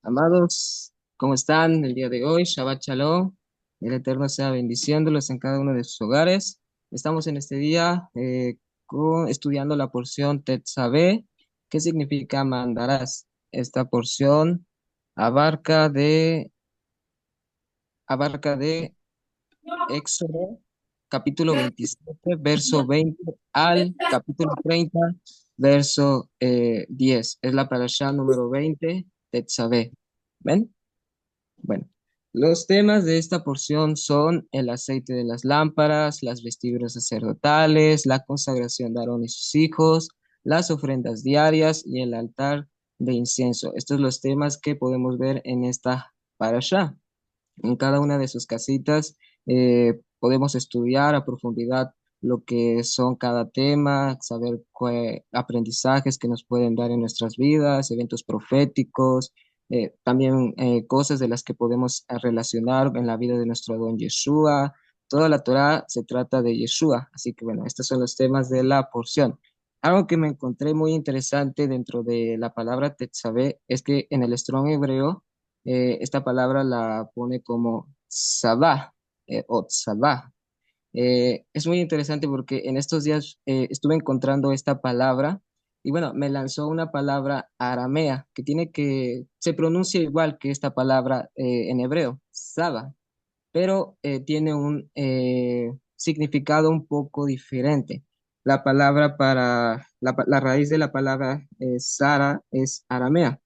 Amados, ¿cómo están el día de hoy? Shabbat Shalom. El Eterno sea bendiciéndolos en cada uno de sus hogares. Estamos en este día estudiando la porción Tetzaveh. ¿Qué significa mandarás? Esta porción abarca de, abarca de Éxodo, capítulo 27, verso 20 al capítulo 30, verso 10. Es la parashá número 20, Tetzaveh. ¿Ven? Bueno, los temas de esta porción son el aceite de las lámparas, las vestiduras sacerdotales, la consagración de Aarón y sus hijos, las ofrendas diarias y el altar de incienso. Estos son los temas que podemos ver en esta parasha. En cada una de sus casitas podemos estudiar a profundidad lo que son cada tema, saber aprendizajes que nos pueden dar en nuestras vidas, eventos proféticos, también cosas de las que podemos relacionar en la vida de nuestro don Yeshua. Toda la Torá se trata de Yeshua, así que bueno, estos son los temas de la porción. Algo que me encontré muy interesante dentro de la palabra Tetzaveh es que en el Strong hebreo esta palabra la pone como sabá o tzabá. Es muy interesante porque en estos días estuve encontrando esta palabra y bueno, me lanzó una palabra aramea se pronuncia igual que esta palabra en hebreo, saba, pero tiene un significado un poco diferente. La raíz de la palabra Sara es aramea.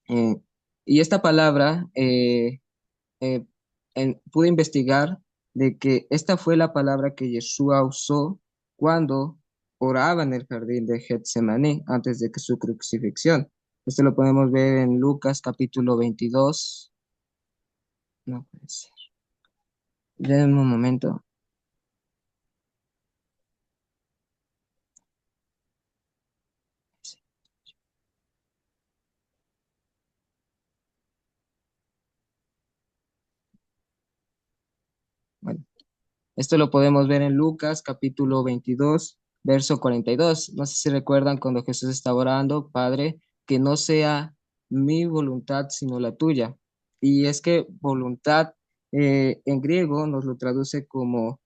Eh, y esta palabra, eh, pude investigar de que esta fue la palabra que Yeshua usó cuando oraba en el jardín de Getsemaní antes de que su crucifixión. Esto lo podemos ver en Lucas capítulo 22. No puede ser. Denme un momento. Bueno, esto lo podemos ver en Lucas capítulo 22, verso 42. No sé si recuerdan cuando Jesús estaba orando, Padre, que no sea mi voluntad sino la tuya. Y es que voluntad en griego nos lo traduce como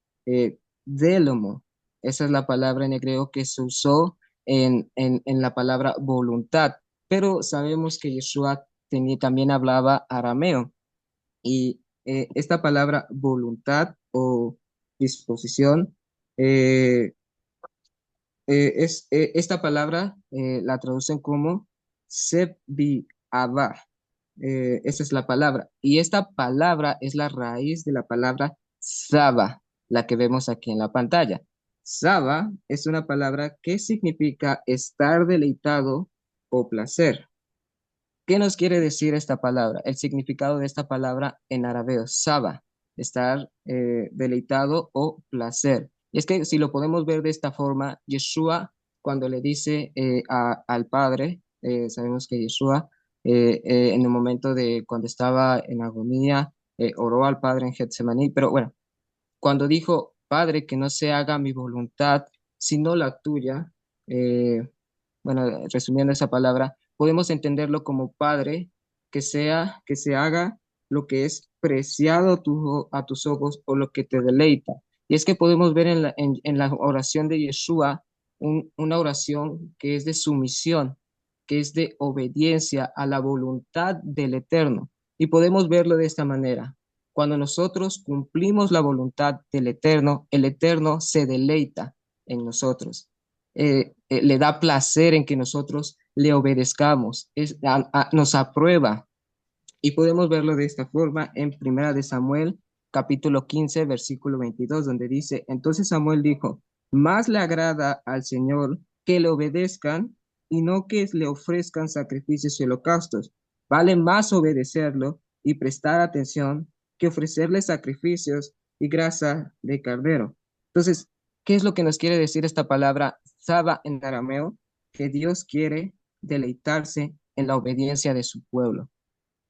délemo. Esa es la palabra en griego que se usó en la palabra voluntad. Pero sabemos que Yeshua también hablaba arameo. Y esta palabra voluntad o disposición, eh, esta palabra la traducen como sebi abba. Esa es la palabra. Y esta palabra es la raíz de la palabra saba, la que vemos aquí en la pantalla. Saba es una palabra que significa estar deleitado o placer. ¿Qué nos quiere decir esta palabra? El significado de esta palabra en arameo, saba, estar deleitado o placer. Y es que si lo podemos ver de esta forma, Yeshua, cuando le dice al Padre, sabemos que Yeshua, en el momento de cuando estaba en agonía, oró al Padre en Getsemaní, pero bueno, cuando dijo, Padre, que no se haga mi voluntad, sino la tuya, eh, bueno, resumiendo esa palabra, podemos entenderlo como Padre, que se haga lo que es preciado a tus ojos o lo que te deleita. Y es que podemos ver en la oración de Yeshua una oración que es de sumisión, que es de obediencia a la voluntad del Eterno. Y podemos verlo de esta manera. Cuando nosotros cumplimos la voluntad del Eterno, el Eterno se deleita en nosotros. Le da placer en que nosotros le obedezcamos, nos aprueba. Y podemos verlo de esta forma en Primera de Samuel, capítulo 15 versículo 22 donde dice, entonces Samuel dijo, más le agrada al Señor que le obedezcan y no que le ofrezcan sacrificios y holocaustos. Vale más obedecerlo y prestar atención que ofrecerle sacrificios y grasa de cordero. Entonces, ¿qué es lo que nos quiere decir esta palabra Saba en arameo? Que Dios quiere deleitarse en la obediencia de su pueblo.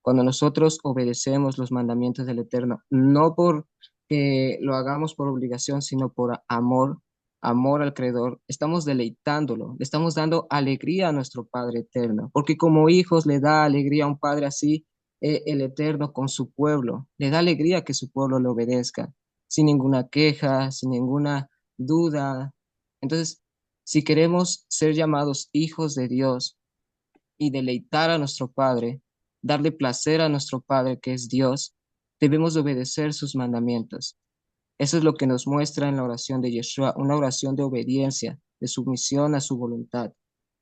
Cuando nosotros obedecemos los mandamientos del Eterno, no por que lo hagamos por obligación, sino por amor, amor al Creador, estamos deleitándolo, le estamos dando alegría a nuestro Padre Eterno, porque como hijos le da alegría a un Padre así el Eterno con su pueblo. Le da alegría que su pueblo le obedezca, sin ninguna queja, sin ninguna duda. Entonces, si queremos ser llamados hijos de Dios y deleitar a nuestro Padre, darle placer a nuestro Padre que es Dios, debemos de obedecer sus mandamientos. Eso es lo que nos muestra en la oración de Yeshua, una oración de obediencia, de sumisión a su voluntad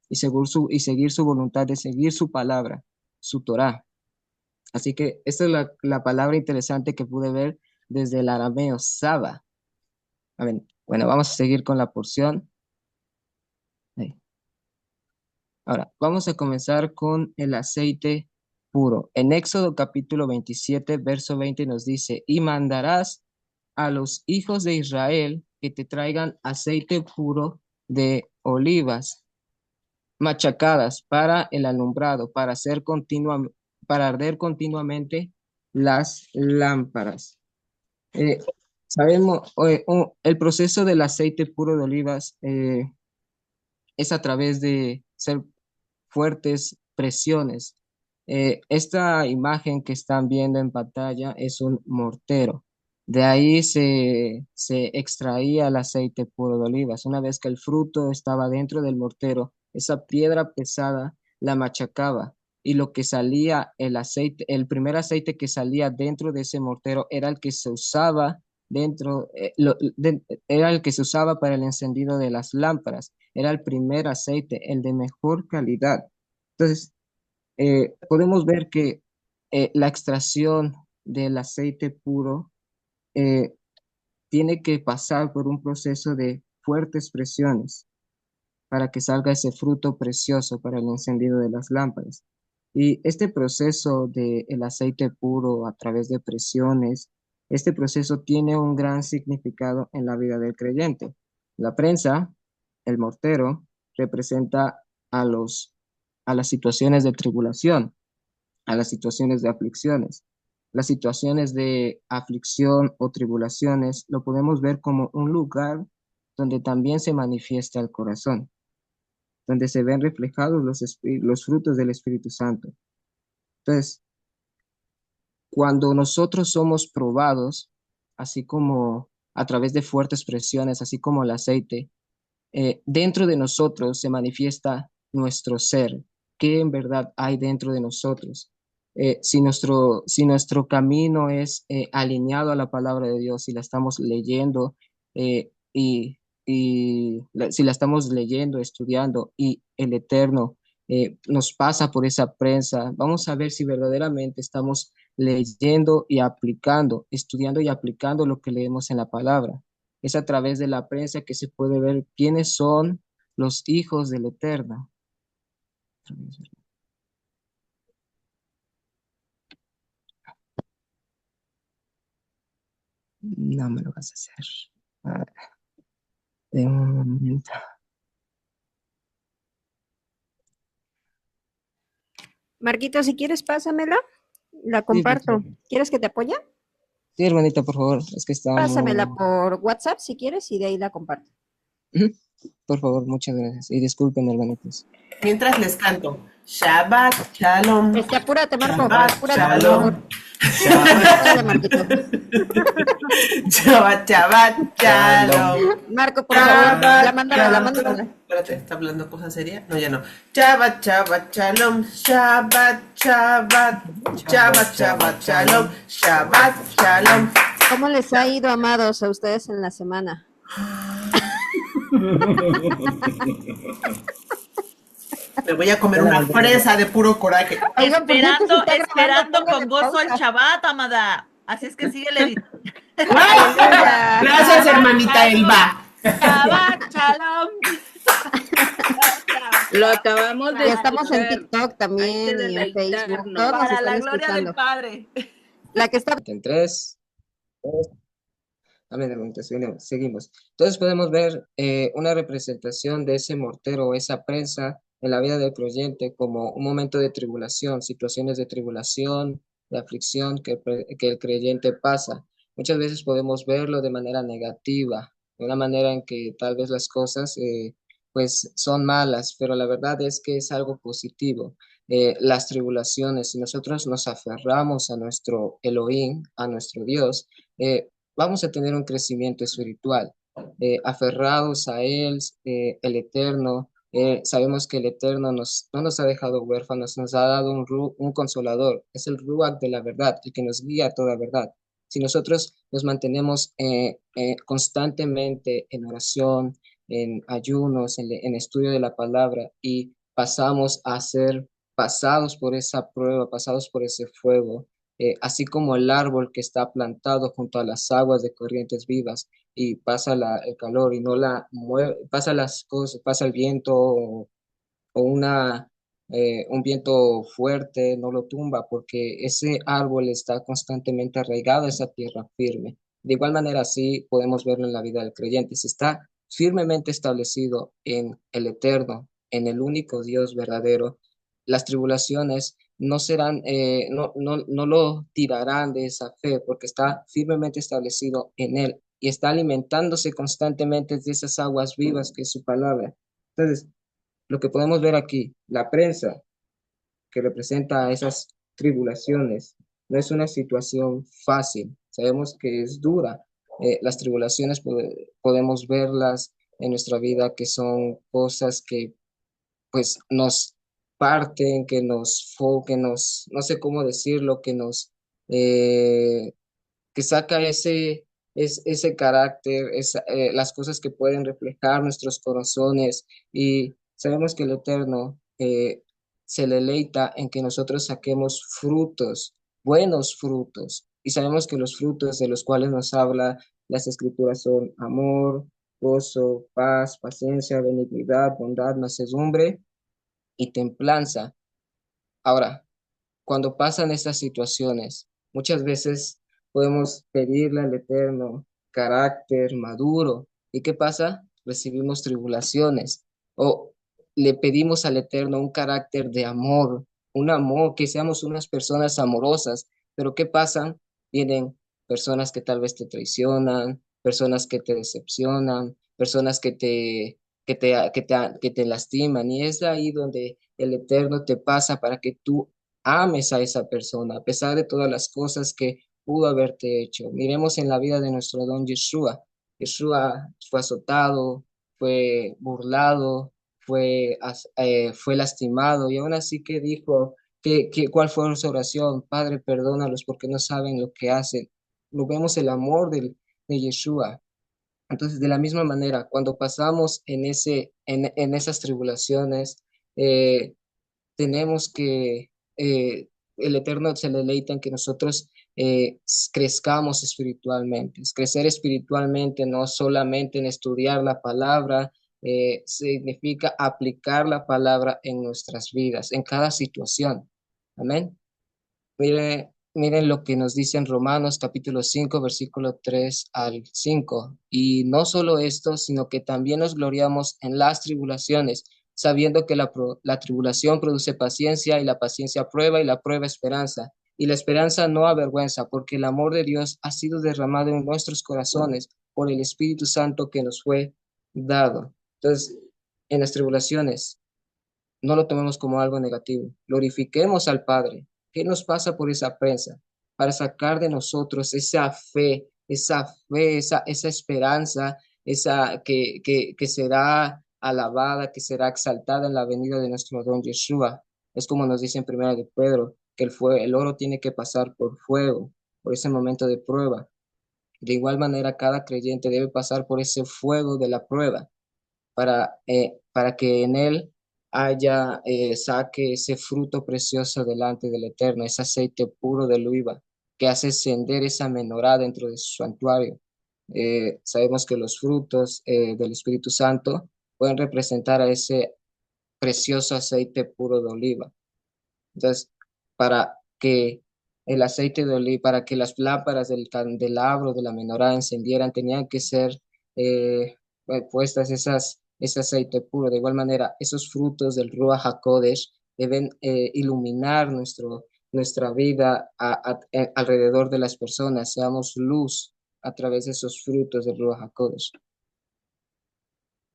y seguir su voluntad, de seguir su palabra, su Torah. Así que esta es la palabra interesante que pude ver desde el arameo, Saba. Amén. Bueno, vamos a seguir con la porción. Ahí. Ahora, vamos a comenzar con el aceite puro. En Éxodo capítulo 27, verso 20 nos dice, y mandarás a los hijos de Israel que te traigan aceite puro de olivas machacadas para el alumbrado, para arder continuamente las lámparas. Eh, sabemos, el proceso del aceite puro de olivas es a través de ser fuertes presiones. Esta imagen que están viendo en pantalla es un mortero. De ahí se extraía el aceite puro de olivas. Una vez que el fruto estaba dentro del mortero, esa piedra pesada la machacaba y lo que salía, el aceite, el primer aceite que salía dentro de ese mortero era el que se usaba era el que se usaba para el encendido de las lámparas. Era el primer aceite, el de mejor calidad. Entonces, podemos ver que la extracción del aceite puro eh, tiene que pasar por un proceso de fuertes presiones para que salga ese fruto precioso para el encendido de las lámparas. Y este proceso del aceite puro a través de presiones, este proceso tiene un gran significado en la vida del creyente. La prensa, el mortero, representa a a las situaciones de tribulación, a las situaciones de aflicciones. Las situaciones de aflicción o tribulaciones lo podemos ver como un lugar donde también se manifiesta el corazón, donde se ven reflejados los frutos del Espíritu Santo. Entonces, cuando nosotros somos probados, así como a través de fuertes presiones, así como el aceite, dentro de nosotros se manifiesta nuestro ser, qué en verdad hay dentro de nosotros. Si nuestro camino es alineado a la palabra de Dios, si la estamos leyendo si la estamos leyendo, estudiando y el Eterno nos pasa por esa prensa, vamos a ver si verdaderamente estamos leyendo y aplicando, estudiando y aplicando lo que leemos en la palabra. Es a través de la prensa que se puede ver quiénes son los hijos del Eterno. No me lo vas a hacer. A ver, de un momento. Marquito, si quieres, pásamela, la Sí, por comparto. favor. ¿Quieres que te apoye? Sí, hermanita, por favor. Es que Pásamela estamos. por WhatsApp si quieres y de ahí la comparto. Ujú. Por favor, muchas gracias. Y disculpen, hermanitos. Mientras les canto. Shabbat Shalom. Apúrate, Marco. Shabbat Apúrate, por Shalom. favor. Shabbat, Órale, Marquito. Shabbat Shalom. Marco, por favor, ya Shabbat mándala, Shalom. mándala. Espérate, ¿está hablando cosa seria? No, ya no. Shabbat Shalom. Shabbat Shalom. Shabbat Shalom. ¿Cómo les ha ido, amados, a ustedes en la semana? Me voy a comer una fresa de puro coraje. Oigan, ¿por qué esto se está Esperando grabando? con gozo el Pausa. Shabbat, amada. Así es que sigue editando. Gracias, hermanita Elba. Shabbat, shalom. Lo acabamos de Ya estamos en escuchar. TikTok Hay también que y en Facebook. deleitarnos. Todos nos Para están la gloria escuchando. del Padre. La que está En tres. Amén, hermanitos. Seguimos. Entonces podemos ver una representación de ese mortero o esa prensa en la vida del creyente como un momento de tribulación, situaciones de tribulación, de aflicción que el creyente pasa. Muchas veces podemos verlo de manera negativa, de una manera en que tal vez las cosas pues son malas, pero la verdad es que es algo positivo. Las tribulaciones, si nosotros nos aferramos a nuestro Elohim, a nuestro Dios, vamos a tener un crecimiento espiritual. Aferrados a Él, el Eterno, sabemos que el Eterno no nos ha dejado huérfanos, nos ha dado un consolador, es el Ruach de la verdad, el que nos guía a toda verdad. Si nosotros nos mantenemos constantemente en oración, en ayunos, en estudio de la palabra y pasamos a ser pasados por esa prueba, pasados por ese fuego, así como el árbol que está plantado junto a las aguas de corrientes vivas y pasa el calor y no la mueve, pasa las cosas, pasa el viento o un viento fuerte no lo tumba porque ese árbol está constantemente arraigado a esa tierra firme. De igual manera, así podemos verlo en la vida del creyente. Si está firmemente establecido en el Eterno, en el único Dios verdadero, las tribulaciones no serán, no lo tirarán de esa fe porque está firmemente establecido en Él y está alimentándose constantemente de esas aguas vivas que es su palabra. Entonces, lo que podemos ver aquí, la prensa que representa esas tribulaciones, no es una situación fácil, sabemos que es dura. Las tribulaciones podemos verlas en nuestra vida que son cosas que pues nos parten, que nos, no sé cómo decirlo, eh, que saca ese carácter, las cosas que pueden reflejar nuestros corazones y sabemos que el Eterno se deleita en que nosotros saquemos frutos, buenos frutos, y sabemos que los frutos de los cuales nos habla las escrituras son amor, gozo, paz, paciencia, benignidad, bondad, mansedumbre y templanza. Ahora, cuando pasan estas situaciones, muchas veces podemos pedirle al Eterno carácter maduro. ¿Y qué pasa? Recibimos tribulaciones. O le pedimos al Eterno un carácter de amor, un amor, que seamos unas personas amorosas. Pero ¿qué pasa? Vienen personas que tal vez te traicionan, personas que te decepcionan, personas que te lastiman. Y es ahí donde el Eterno te pasa para que tú ames a esa persona, a pesar de todas las cosas que pudo haberte hecho. Miremos en la vida de nuestro don Yeshua. Yeshua fue azotado, fue burlado, fue lastimado y aún así que dijo, ¿cuál fue su oración? Padre, perdónalos porque no saben lo que hacen. Lo vemos el amor de Yeshua. Entonces, de la misma manera, cuando pasamos en esas tribulaciones, eh, tenemos que, el Eterno se deleita en que nosotros crezcamos espiritualmente. Crecer espiritualmente no solamente en estudiar la palabra, significa aplicar la palabra en nuestras vidas, en cada situación. Amén. Miren lo que nos dice en Romanos capítulo 5 versículo 3 al 5. Y no solo esto, sino que también nos gloriamos en las tribulaciones, sabiendo que la tribulación produce paciencia y la paciencia prueba y la prueba esperanza. Y la esperanza no avergüenza, porque el amor de Dios ha sido derramado en nuestros corazones por el Espíritu Santo que nos fue dado. Entonces, en las tribulaciones, no lo tomemos como algo negativo. Glorifiquemos al Padre. ¿Qué nos pasa por esa prensa? Para sacar de nosotros esa esperanza, que será alabada, que será exaltada en la venida de nuestro don Yeshua. Es como nos dice en primera de Pedro, que el oro tiene que pasar por fuego, por ese momento de prueba. De igual manera, cada creyente debe pasar por ese fuego de la prueba para que en él saque ese fruto precioso delante del Eterno, ese aceite puro de oliva que hace ascender esa menorá dentro de su santuario. Sabemos que los frutos del Espíritu Santo pueden representar a ese precioso aceite puro de oliva. Entonces, para que el aceite de oliva, para que las lámparas del candelabro de la menorá encendieran, tenían que ser puestas ese aceite puro. De igual manera, esos frutos del Ruach HaKodesh deben iluminar nuestra vida alrededor de las personas, seamos luz a través de esos frutos del Ruach HaKodesh.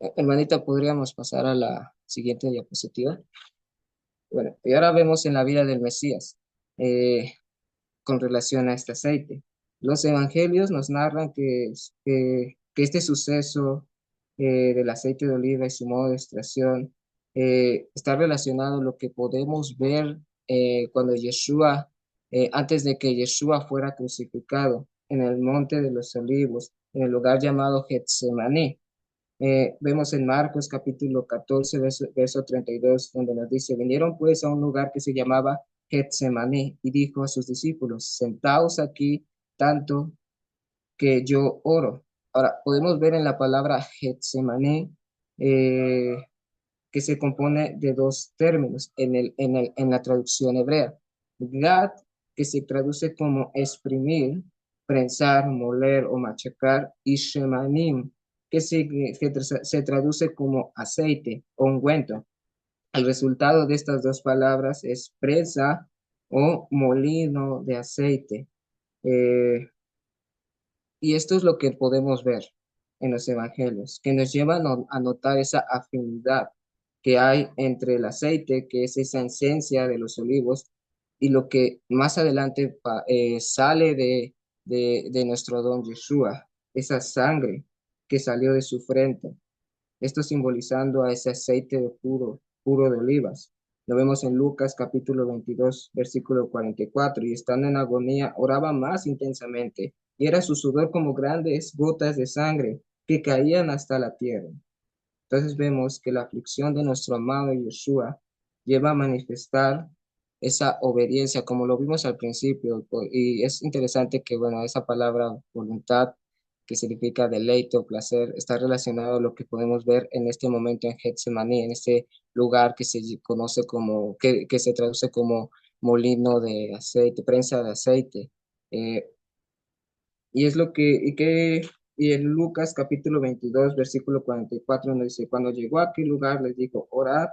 Hermanita, ¿podríamos pasar a la siguiente diapositiva? Bueno, y ahora vemos en la vida del Mesías con relación a este aceite. Los evangelios nos narran que este suceso del aceite de oliva y su modo de extracción está relacionado a lo que podemos ver cuando Yeshua, antes de que Yeshua fuera crucificado en el monte de los olivos, en el lugar llamado Getsemaní. Vemos en Marcos capítulo 14, verso 32, donde nos dice, vinieron pues a un lugar que se llamaba Getsemaní y dijo a sus discípulos, sentaos aquí tanto que yo oro. Ahora, podemos ver en la palabra Getsemaní que se compone de dos términos en la traducción hebrea. Gad, que se traduce como exprimir, prensar, moler o machacar, y Shemanim, que se traduce como aceite o ungüento. El resultado de estas dos palabras es prensa o molino de aceite. Eh, y esto es lo que podemos ver en los evangelios, que nos llevan a notar esa afinidad que hay entre el aceite, que es esa esencia de los olivos, y lo que más adelante sale de nuestro don Yeshua, esa sangre que salió de su frente. Esto simbolizando a ese aceite de puro de olivas. Lo vemos en Lucas capítulo 22, versículo 44, y estando en agonía, oraba más intensamente, y era su sudor como grandes gotas de sangre que caían hasta la tierra. Entonces vemos que la aflicción de nuestro amado Yeshua lleva a manifestar esa obediencia, como lo vimos al principio, y es interesante que, bueno, esa palabra voluntad, que significa deleite o placer, está relacionado a lo que podemos ver en este momento en Getsemaní, en este lugar que se conoce como, que se traduce como molino de aceite, prensa de aceite. Eh, y es lo y en Lucas capítulo 22, versículo 44, nos dice, cuando llegó a aquel lugar les dijo, orad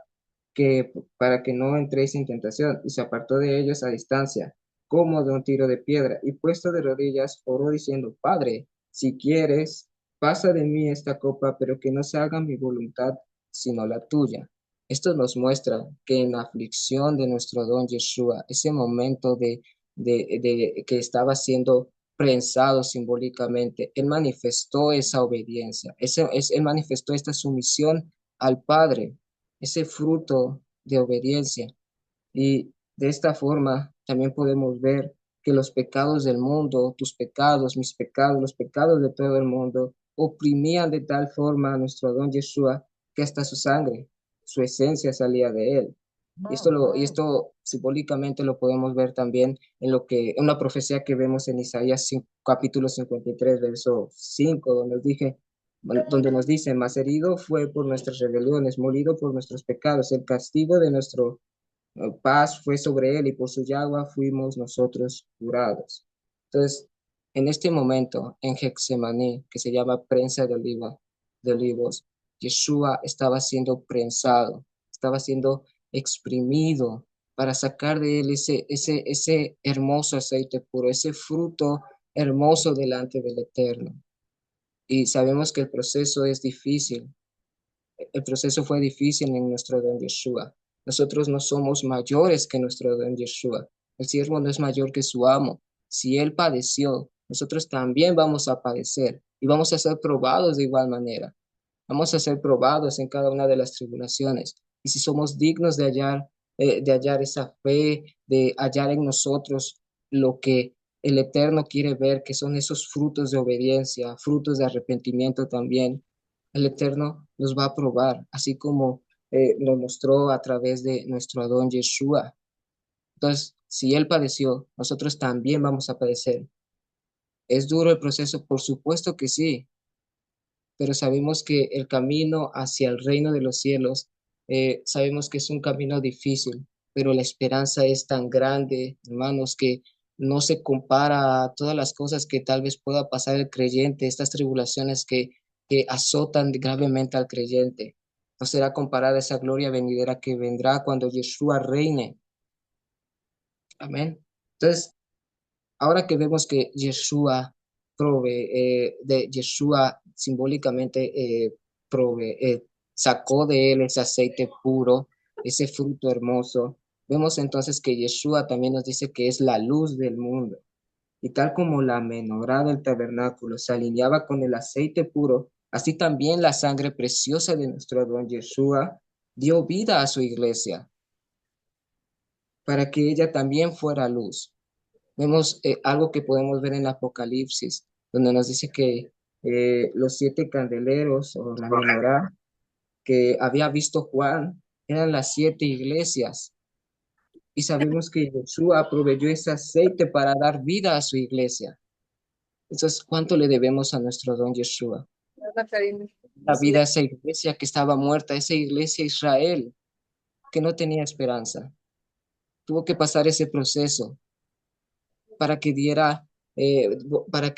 para que no entréis en tentación, y se apartó de ellos a distancia, como de un tiro de piedra, y puesto de rodillas, oró diciendo, Padre, si quieres, pasa de mí esta copa, pero que no se haga mi voluntad, sino la tuya. Esto nos muestra que en la aflicción de nuestro don Yeshua, ese momento de que estaba siendo prensado simbólicamente, él manifestó esa obediencia, él manifestó esta sumisión al Padre, ese fruto de obediencia. Y de esta forma también podemos ver que los pecados del mundo, tus pecados, mis pecados, los pecados de todo el mundo, oprimían de tal forma a nuestro don Yeshua que hasta su sangre, su esencia salía de él. Y esto simbólicamente lo podemos ver también en una profecía que vemos en Isaías capítulo 53, verso 5, donde nos dice, mas herido fue por nuestras rebeliones, molido por nuestros pecados, el castigo de nuestro paz fue sobre él y por su llagua fuimos nosotros curados. Entonces, en este momento, en Getsemaní, que se llama prensa de olivos, Yeshua estaba siendo prensado, estaba siendo exprimido para sacar de él ese hermoso aceite puro, ese fruto hermoso delante del Eterno. Y sabemos que el proceso es difícil, el proceso fue difícil en nuestro don Yeshua. Nosotros no somos mayores que nuestro don Yeshua. El siervo no es mayor que su amo. Si él padeció, nosotros también vamos a padecer y vamos a ser probados de igual manera. Vamos a ser probados en cada una de las tribulaciones. Y si somos dignos de hallar esa fe, de hallar en nosotros lo que el Eterno quiere ver, que son esos frutos de obediencia, frutos de arrepentimiento también, el Eterno nos va a probar, así como lo mostró a través de nuestro Adón Yeshua. Entonces, si Él padeció, nosotros también vamos a padecer. ¿Es duro el proceso? Por supuesto que sí, pero sabemos que el camino hacia el reino de los cielos, sabemos que es un camino difícil, pero la esperanza es tan grande, hermanos, que no se compara a todas las cosas que tal vez pueda pasar el creyente, estas tribulaciones que azotan gravemente al creyente. No será comparada a esa gloria venidera que vendrá cuando Yeshua reine. Amén. Entonces, ahora que vemos que Yeshua simbólicamente sacó de él ese aceite puro, ese fruto hermoso. Vemos entonces que Yeshua también nos dice que es la luz del mundo. Y tal como la menorá del tabernáculo se alineaba con el aceite puro, así también la sangre preciosa de nuestro don Yeshua dio vida a su iglesia para que ella también fuera luz. Vemos algo que podemos ver en Apocalipsis, donde nos dice que los 7 candeleros o la menorá que había visto Juan eran las 7 iglesias. Y sabemos que Yeshua proveyó ese aceite para dar vida a su iglesia. Entonces, ¿cuánto le debemos a nuestro don Yeshua? La vida a esa iglesia que estaba muerta, esa iglesia Israel, que no tenía esperanza. Tuvo que pasar ese proceso para que diera, para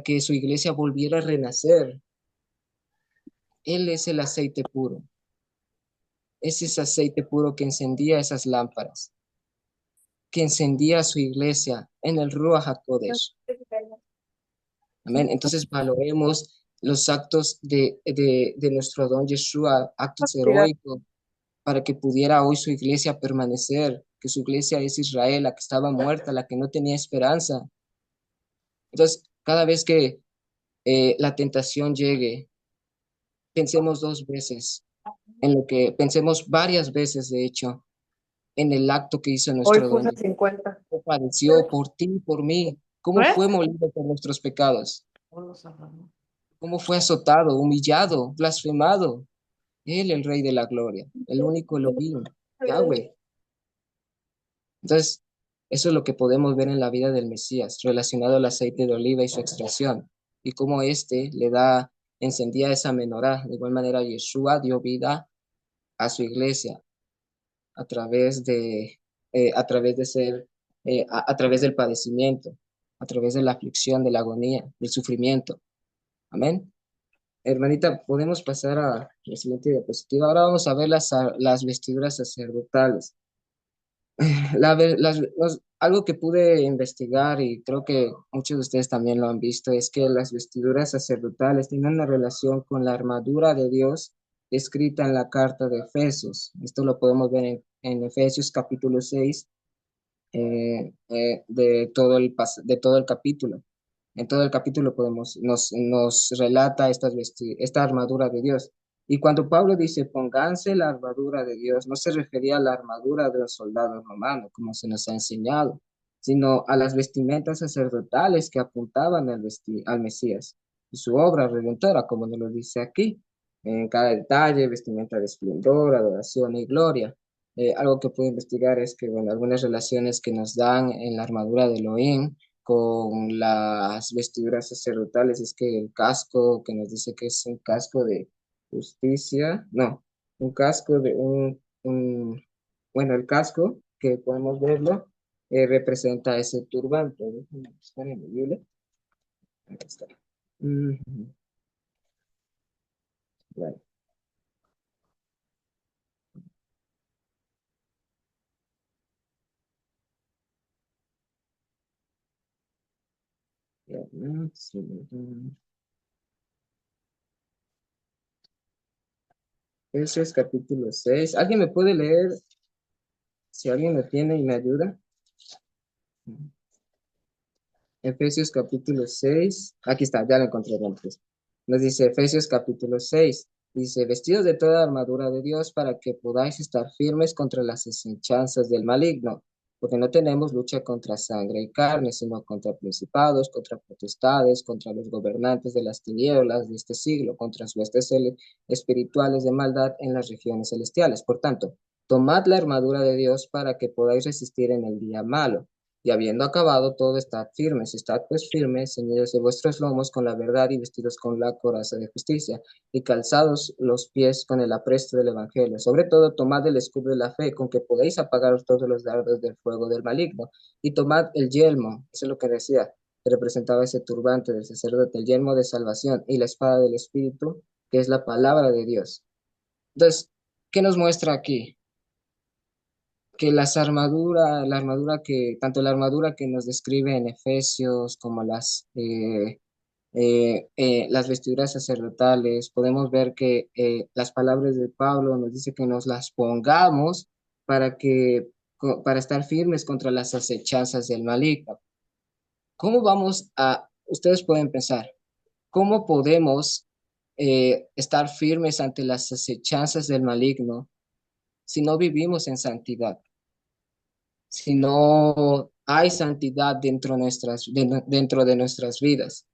que su iglesia volviera a renacer. Él es el aceite puro. Es ese aceite puro que encendía esas lámparas, que encendía su iglesia en el Ruach HaKodesh. Amén. Entonces valoremos los actos de nuestro don Yeshua, actos heroicos, para que pudiera hoy su iglesia permanecer, que su iglesia es Israel, la que estaba muerta, la que no tenía esperanza. Entonces, cada vez que la tentación llegue, pensemos 2 veces en lo que, pensemos varias veces, de hecho, en el acto que hizo Hoy nuestro don puse Yeshua. 50. Cómo padeció por ti, por mí, cómo ¿Eh? fue molido por nuestros pecados, cómo fue azotado, humillado, blasfemado. Él, el Rey de la Gloria, el único Elohim, Yahweh. Entonces, eso es lo que podemos ver en la vida del Mesías, relacionado al aceite de oliva y su extracción, y cómo éste le da, encendía esa menorá. De igual manera, Yeshua dio vida a su iglesia a través a través de ser, a través del padecimiento, a través de la aflicción, de la agonía, del sufrimiento. Amén. Hermanita, podemos pasar a la siguiente diapositiva. Ahora vamos a ver las vestiduras sacerdotales. Algo que pude investigar y creo que muchos de ustedes también lo han visto es que las vestiduras sacerdotales tienen una relación con la armadura de Dios escrita en la carta de Efesios. Esto lo podemos ver en Efesios capítulo 6 de todo el capítulo. En todo el capítulo nos relata esta armadura de Dios. Y cuando Pablo dice, pónganse la armadura de Dios, no se refería a la armadura de los soldados romanos, como se nos ha enseñado, sino a las vestimentas sacerdotales que apuntaban al Mesías y su obra redentora, como nos lo dice aquí, en cada detalle, vestimenta de esplendor, adoración y gloria. Algo que puedo investigar es que, bueno, algunas relaciones que nos dan en la armadura de Elohim con las vestiduras sacerdotales es que el casco que nos dice que es un casco de justicia, no, un casco bueno, el casco que podemos verlo representa ese turbante. Déjenme buscar en la Biblia. Ahí está. Ujú. Bueno, ya, sí, ese es capítulo 6. ¿Alguien me puede leer? Si alguien lo tiene y me ayuda. Efesios capítulo 6. Aquí está, ya lo encontré antes. Nos dice Efesios capítulo 6. Dice, vestidos de toda armadura de Dios para que podáis estar firmes contra las asechanzas del maligno, porque no tenemos lucha contra sangre y carne, sino contra principados, contra potestades, contra los gobernantes de las tinieblas de este siglo, contra huestes espirituales de maldad en las regiones celestiales. Por tanto, tomad la armadura de Dios para que podáis resistir en el día malo y habiendo acabado todo, estad firmes. Estad pues firmes, ceñidos de vuestros lomos con la verdad y vestidos con la coraza de justicia, y calzados los pies con el apresto del evangelio. Sobre todo, tomad el escudo de la fe, con que podéis apagar todos los dardos del fuego del maligno. Y tomad el yelmo, eso es lo que decía, que representaba ese turbante del sacerdote, el yelmo de salvación y la espada del Espíritu, que es la palabra de Dios. Entonces, ¿qué nos muestra aquí? Que la armadura que, tanto la armadura que nos describe en Efesios como las vestiduras sacerdotales, podemos ver que las palabras de Pablo nos dice que nos las pongamos para para estar firmes contra las acechanzas del maligno. ¿Cómo ustedes pueden pensar, cómo podemos estar firmes ante las acechanzas del maligno si no vivimos en santidad? Si no hay santidad dentro de nuestras vidas.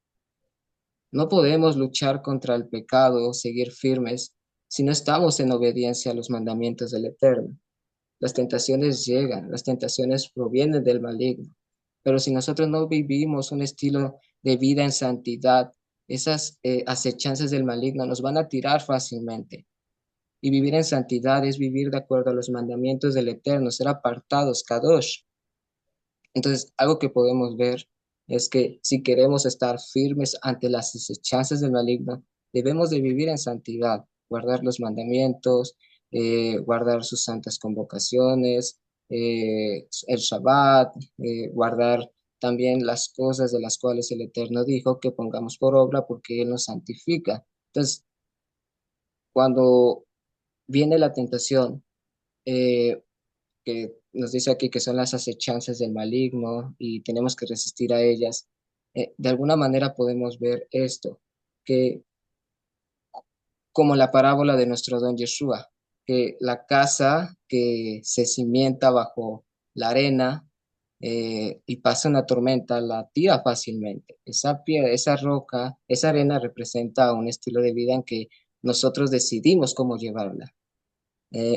No podemos luchar contra el pecado o seguir firmes si no estamos en obediencia a los mandamientos del Eterno. Las tentaciones llegan, las tentaciones provienen del maligno, pero si nosotros no vivimos un estilo de vida en santidad, esas acechanzas del maligno nos van a tirar fácilmente. Y vivir en santidad es vivir de acuerdo a los mandamientos del Eterno, ser apartados, kadosh. Entonces, algo que podemos ver es que si queremos estar firmes ante las acechanzas del maligno, debemos de vivir en santidad, guardar los mandamientos, guardar sus santas convocaciones, el Shabbat, guardar también las cosas de las cuales el Eterno dijo que pongamos por obra porque Él nos santifica. Entonces, cuando viene la tentación, eh, que nos dice aquí que son las acechanzas del maligno y tenemos que resistir a ellas, de alguna manera podemos ver esto, que como la parábola de nuestro don Yeshua, que la casa que se cimienta bajo la arena y pasa una tormenta, la tira fácilmente. Esa piedra, esa roca, esa arena representa un estilo de vida en que nosotros decidimos cómo llevarla.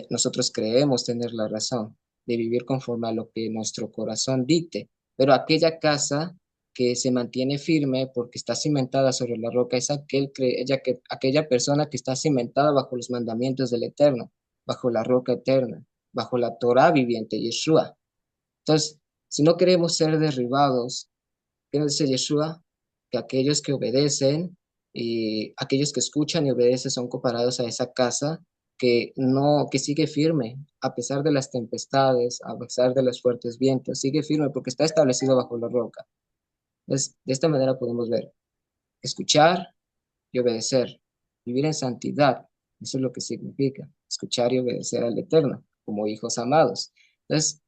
Nosotros creemos tener la razón de vivir conforme a lo que nuestro corazón dicte, pero aquella casa que se mantiene firme porque está cimentada sobre la roca es aquella persona que está cimentada bajo los mandamientos del Eterno, bajo la roca eterna, bajo la Torah viviente, Yeshua. Entonces, si no queremos ser derribados, ¿qué nos dice Yeshua? Que aquellos que obedecen y aquellos que escuchan y obedecen son comparados a esa casa que sigue firme a pesar de las tempestades, a pesar de los fuertes vientos, sigue firme porque está establecido bajo la roca. Entonces, de esta manera podemos ver, escuchar y obedecer, vivir en santidad, eso es lo que significa, escuchar y obedecer al Eterno como hijos amados. Entonces,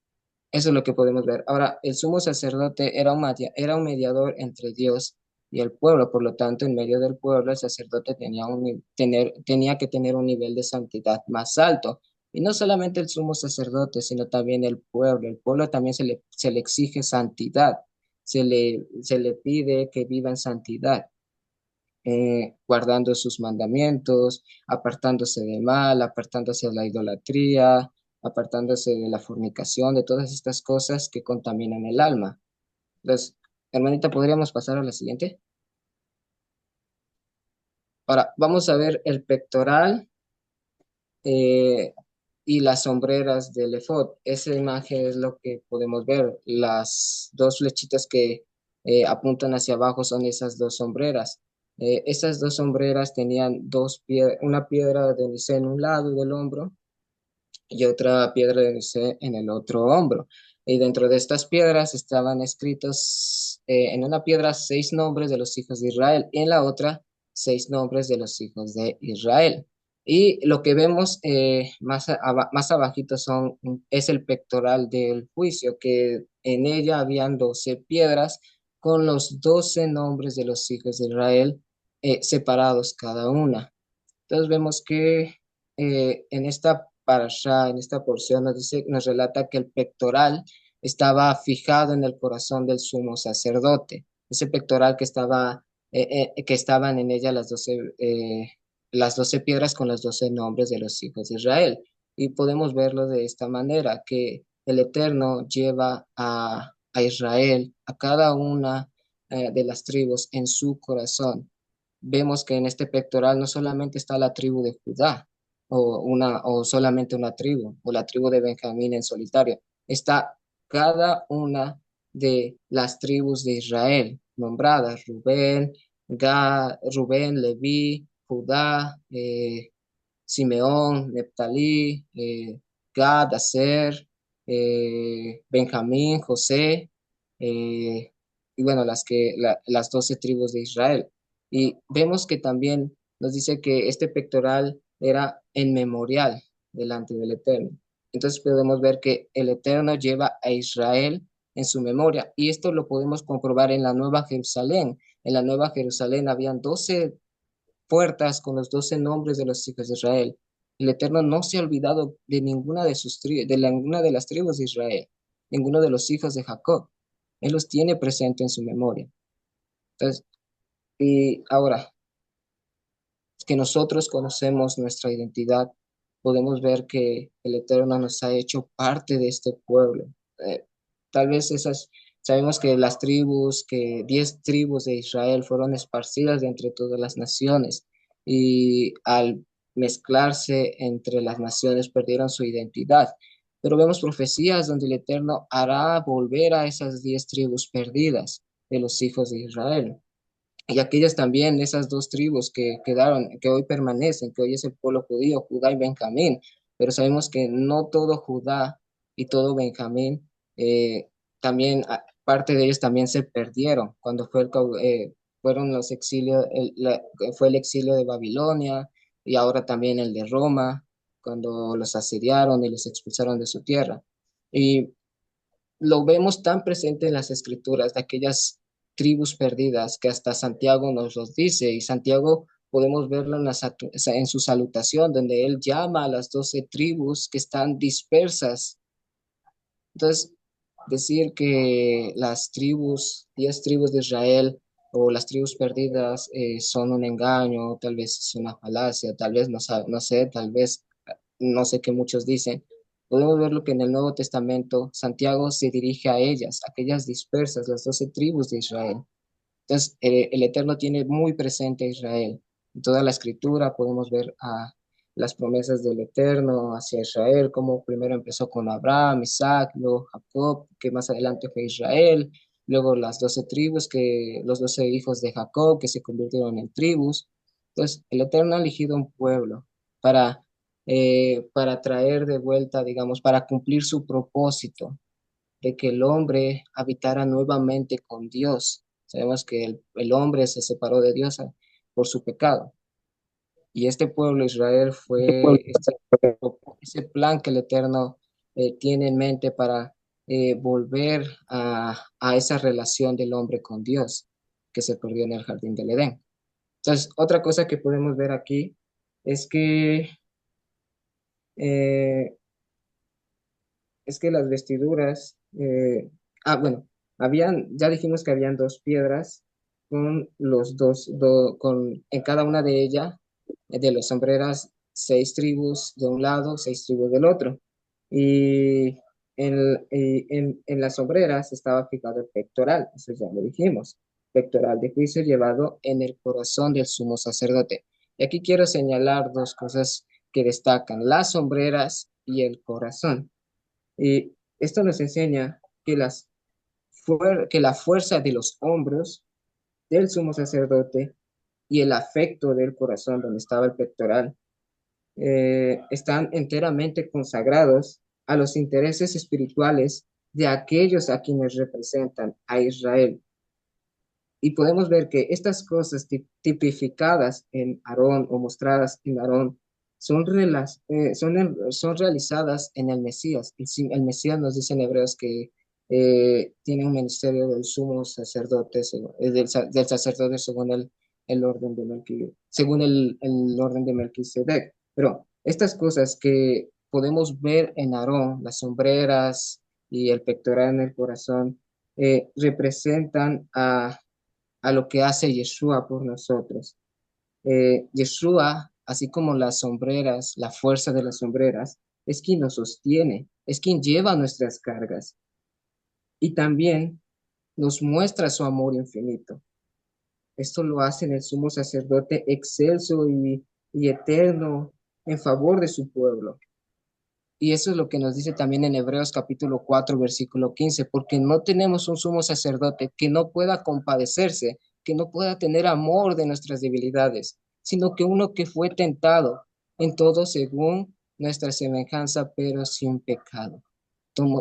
eso es lo que podemos ver. Ahora, el sumo sacerdote era un mediador entre Dios y el pueblo, por lo tanto, en medio del pueblo el sacerdote tenía que tener un nivel de santidad más alto. Y no solamente el sumo sacerdote, sino también el pueblo. El pueblo también se le exige santidad, se le pide que viva en santidad, guardando sus mandamientos, apartándose del mal, apartándose de la idolatría, apartándose de la fornicación, de todas estas cosas que contaminan el alma. Entonces, hermanita, ¿podríamos pasar a la siguiente? Ahora, vamos a ver el pectoral eh, y las sombreras del efod. Esa imagen es lo que podemos ver. Las dos flechitas que apuntan hacia abajo son esas dos sombreras. Esas dos sombreras tenían una piedra de onicé en un lado del hombro y otra piedra de onicé en el otro hombro. Y dentro de estas piedras estaban escritos en una piedra 6 nombres de los hijos de Israel y en la otra 6 nombres de los hijos de Israel. Y lo que vemos más abajito es el pectoral del juicio, que en ella habían 12 piedras con los 12 nombres de los hijos de Israel separados cada una. Entonces vemos que en esta parashá, en esta porción, nos relata que el pectoral estaba fijado en el corazón del sumo sacerdote. Ese pectoral que estaban en ella las 12 piedras con los 12 nombres de los hijos de Israel. Y podemos verlo de esta manera, que el Eterno lleva a Israel, a cada una de las tribus en su corazón. Vemos que en este pectoral no solamente está la tribu de Judá o solamente una tribu o la tribu de Benjamín en solitario, está cada una de las tribus de Israel nombradas: Rubén, Leví, Judá, Simeón, Neptalí, Gad, Aser, Benjamín, José, y bueno, las 12 tribus de Israel. Y vemos que también nos dice que este pectoral era en memorial delante del Eterno. Entonces podemos ver que el Eterno lleva a Israel en su memoria. Y esto lo podemos comprobar en la Nueva Jerusalén. En la Nueva Jerusalén habían 12 puertas con los 12 nombres de los hijos de Israel. El Eterno no se ha olvidado de ninguna de ninguna de las tribus de Israel, ninguno de los hijos de Jacob. Él los tiene presente en su memoria. Entonces, y ahora que nosotros conocemos nuestra identidad, podemos ver que el Eterno nos ha hecho parte de este pueblo. Eh, Tal vez sabemos que las tribus, que 10 tribus de Israel fueron esparcidas de entre todas las naciones y al mezclarse entre las naciones perdieron su identidad. Pero vemos profecías donde el Eterno hará volver a esas 10 tribus perdidas de los hijos de Israel. Y aquellas también, esas dos tribus que quedaron, que hoy permanecen, que hoy es el pueblo judío, Judá y Benjamín, pero sabemos que no todo Judá y todo Benjamín, también parte de ellos también se perdieron cuando fueron los exilios, fue el exilio de Babilonia y ahora también el de Roma, cuando los asediaron y los expulsaron de su tierra. Y lo vemos tan presente en las escrituras de aquellas tribus perdidas que hasta Santiago nos los dice, y Santiago podemos verlo en su salutación, donde él llama a las 12 tribus que están dispersas. Entonces, decir que las tribus, 10 tribus de Israel o las tribus perdidas son un engaño, tal vez es una falacia, tal vez no sé, tal vez no sé qué muchos dicen. Podemos ver lo que en el Nuevo Testamento Santiago se dirige a ellas, aquellas dispersas, las 12 tribus de Israel. Entonces, el Eterno tiene muy presente a Israel. En toda la escritura podemos ver a las promesas del Eterno hacia Israel, como primero empezó con Abraham, Isaac, luego Jacob, que más adelante fue Israel, luego las 12 tribus, los 12 hijos de Jacob, que se convirtieron en tribus. Entonces, el Eterno ha elegido un pueblo para traer de vuelta, digamos, para cumplir su propósito de que el hombre habitara nuevamente con Dios. Sabemos que el hombre se separó de Dios por su pecado. Y este pueblo Israel fue ese plan que el Eterno tiene en mente para volver a esa relación del hombre con Dios que se perdió en el jardín del Edén. Entonces, otra cosa que podemos ver aquí es que eh, las vestiduras, bueno, ya dijimos que habían dos piedras con en cada una de ellas, de las sombreras, 6 tribus de un lado, 6 tribus del otro. Y en las sombreras estaba fijado el pectoral, eso ya lo dijimos, pectoral de juicio llevado en el corazón del sumo sacerdote. Y aquí quiero señalar dos cosas que destacan, las sombreras y el corazón. Y esto nos enseña que la fuerza de los hombros del sumo sacerdote y el afecto del corazón donde estaba el pectoral están enteramente consagrados a los intereses espirituales de aquellos a quienes representan a Israel. Y podemos ver que estas cosas tipificadas en Aarón o mostradas en Aarón son realizadas en el Mesías. El Mesías nos dice en Hebreos que tiene un ministerio del sumo sacerdote, del sacerdote según el orden de el orden de Melquisedec. Pero estas cosas que podemos ver en Aarón, las sombreras y el pectoral en el corazón, representan a lo que hace Yeshua por nosotros. Yeshua, así como las sombreras, la fuerza de las sombreras, es quien nos sostiene, es quien lleva nuestras cargas y también nos muestra su amor infinito. Esto lo hace en el sumo sacerdote excelso y eterno en favor de su pueblo. Y eso es lo que nos dice también en Hebreos capítulo 4, versículo 15, porque no tenemos un sumo sacerdote que no pueda compadecerse, que no pueda tener amor de nuestras debilidades, sino que uno que fue tentado en todo según nuestra semejanza, pero sin pecado.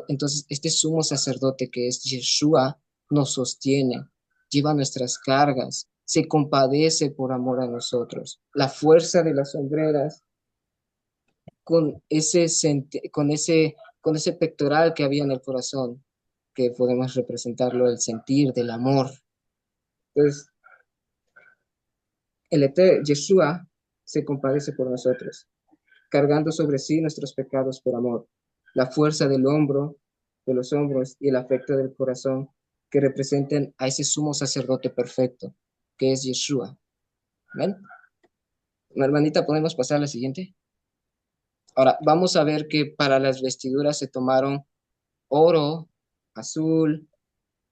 Entonces, este sumo sacerdote que es Yeshua nos sostiene, lleva nuestras cargas, se compadece por amor a nosotros. La fuerza de las sombreras con ese pectoral que había en el corazón, que podemos representarlo, el sentir del amor. Entonces, el eterno Yeshua se compadece por nosotros, cargando sobre sí nuestros pecados por amor. La fuerza del hombro, de los hombros y el afecto del corazón que representen a ese sumo sacerdote perfecto, que es Yeshua. ¿Ven? Hermanita, ¿podemos pasar a la siguiente? Ahora, vamos a ver que para las vestiduras se tomaron oro, azul,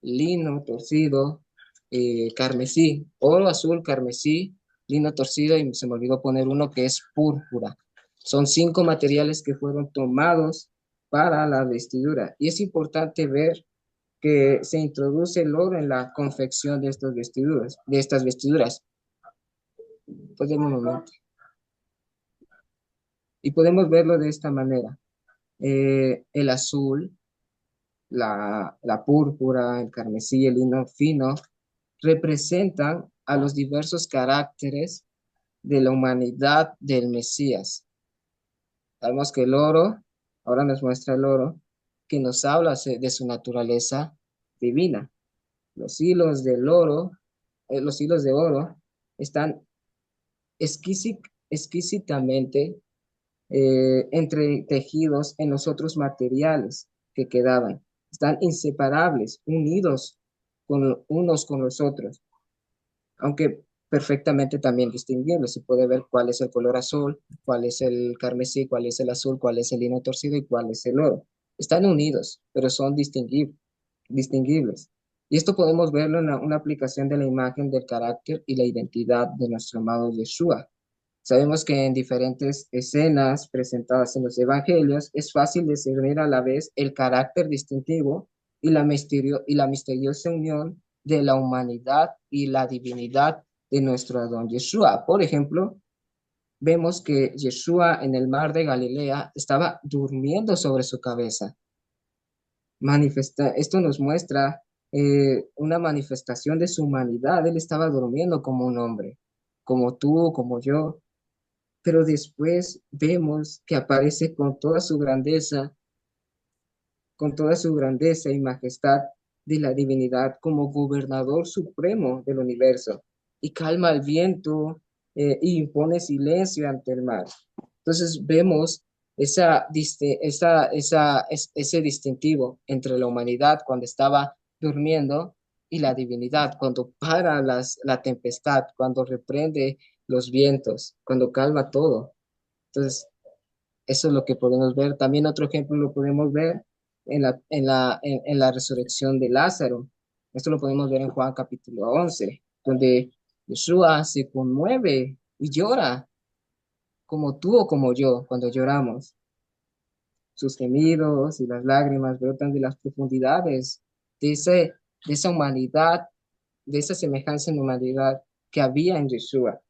lino torcido, carmesí, oro, azul, carmesí, lino torcido y se me olvidó poner uno que es púrpura. Son 5 materiales que fueron tomados para la vestidura. Y es importante ver que se introduce el oro en la confección de estas vestiduras. Pues un momento. Y podemos verlo de esta manera. El azul, la púrpura, el carmesí, el lino fino, representan a los diversos caracteres de la humanidad del Mesías. Sabemos que el oro, ahora nos muestra el oro, que nos habla de su naturaleza divina. Los hilos del oro, los hilos de oro están exquisitamente entretejidos en los otros materiales que quedaban. Están inseparables, unidos unos con los otros, aunque perfectamente también distinguibles. Se puede ver cuál es el color azul, cuál es el carmesí, cuál es el azul, cuál es el lino torcido y cuál es el oro. Están unidos, pero son distinguibles. Y esto podemos verlo en una aplicación de la imagen del carácter y la identidad de nuestro amado Yeshua. Sabemos que en diferentes escenas presentadas en los evangelios es fácil discernir a la vez el carácter distintivo y la misteriosa unión de la humanidad y la divinidad de nuestro Adón Yeshua. Por ejemplo, vemos que Yeshua en el mar de Galilea estaba durmiendo sobre su cabeza. Esto nos muestra una manifestación de su humanidad. Él estaba durmiendo como un hombre, como tú, como yo, pero después vemos que aparece con toda su grandeza y majestad de la divinidad como gobernador supremo del universo y calma el viento y impone silencio ante el mar. Entonces vemos ese distintivo entre la humanidad cuando estaba durmiendo y la divinidad cuando para la tempestad, cuando reprende los vientos, cuando calma todo. Entonces, eso es lo que podemos ver. También otro ejemplo lo podemos ver en la resurrección de Lázaro. Esto lo podemos ver en Juan capítulo 11, donde Yeshua se conmueve y llora, como tú o como yo, cuando lloramos. Sus gemidos y las lágrimas brotan de las profundidades de, ese, de esa humanidad, de esa semejanza en humanidad que había en Yeshua.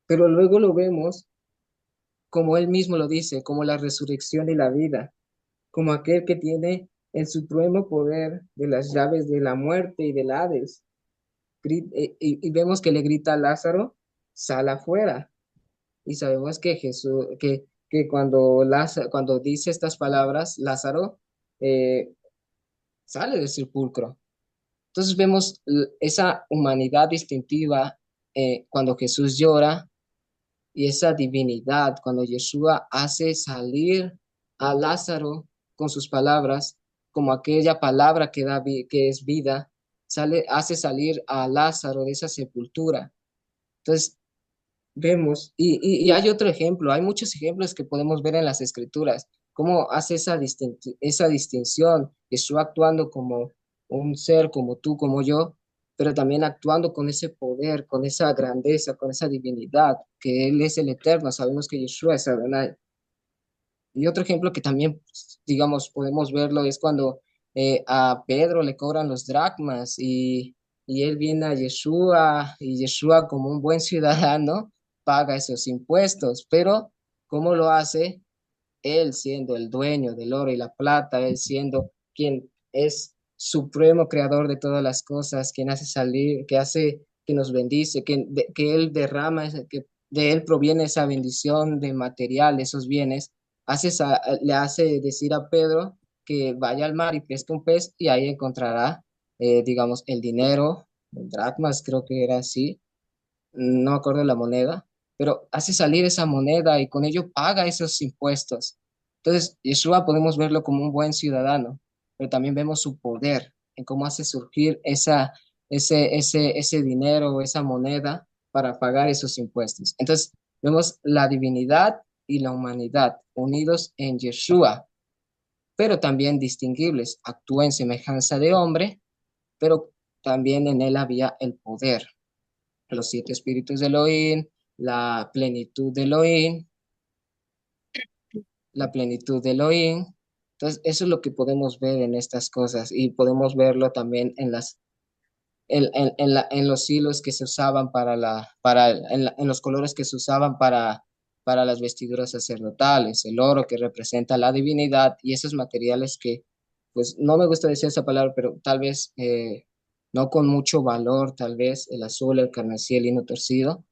Pero luego lo vemos como él mismo lo dice, como la resurrección y la vida, como aquel que tiene el supremo poder de las llaves de la muerte y del Hades. Y vemos que le grita a Lázaro, sal afuera. Y sabemos que Jesús, que cuando dice estas palabras, Lázaro sale del sepulcro. Entonces vemos esa humanidad distintiva cuando Jesús llora y esa divinidad cuando Yeshua hace salir a Lázaro con sus palabras, como aquella palabra que es vida, hace salir a Lázaro de esa sepultura. Entonces, vemos, y hay otro ejemplo, hay muchos ejemplos que podemos ver en las escrituras, cómo hace esa distinción, Jesús actuando como un ser, como tú, como yo, pero también actuando con ese poder, con esa grandeza, con esa divinidad, que Él es el eterno, sabemos que Yeshua es Adonai. Y otro ejemplo que también, digamos, podemos verlo es cuando a Pedro le cobran los dracmas y él viene a Yeshua y Yeshua como un buen ciudadano paga esos impuestos, pero ¿cómo lo hace? Él siendo el dueño del oro y la plata, él siendo quien es supremo creador de todas las cosas, quien hace salir, que hace que nos bendice, que Él derrama, que de Él proviene esa bendición de material, esos bienes, le hace decir a Pedro que vaya al mar y pesque un pez y ahí encontrará, digamos, el dinero, dracmas, creo que era así, no me acuerdo la moneda, pero hace salir esa moneda y con ello paga esos impuestos. Entonces, Yeshua podemos verlo como un buen ciudadano, pero también vemos su poder en cómo hace surgir ese dinero, esa moneda para pagar esos impuestos. Entonces, vemos la divinidad y la humanidad unidos en Yeshua, pero también distinguibles. Actúa en semejanza de hombre, pero también en él había el poder, los siete espíritus de Elohim, la plenitud de Elohim, la plenitud de Elohim. Entonces, eso es lo que podemos ver en estas cosas y podemos verlo también en los hilos que se usaban en los colores que se usaban para las vestiduras sacerdotales, el oro que representa la divinidad y esos materiales que, pues no me gusta decir esa palabra, pero tal vez no con mucho valor, tal vez el azul, el carmesí, el lino torcido,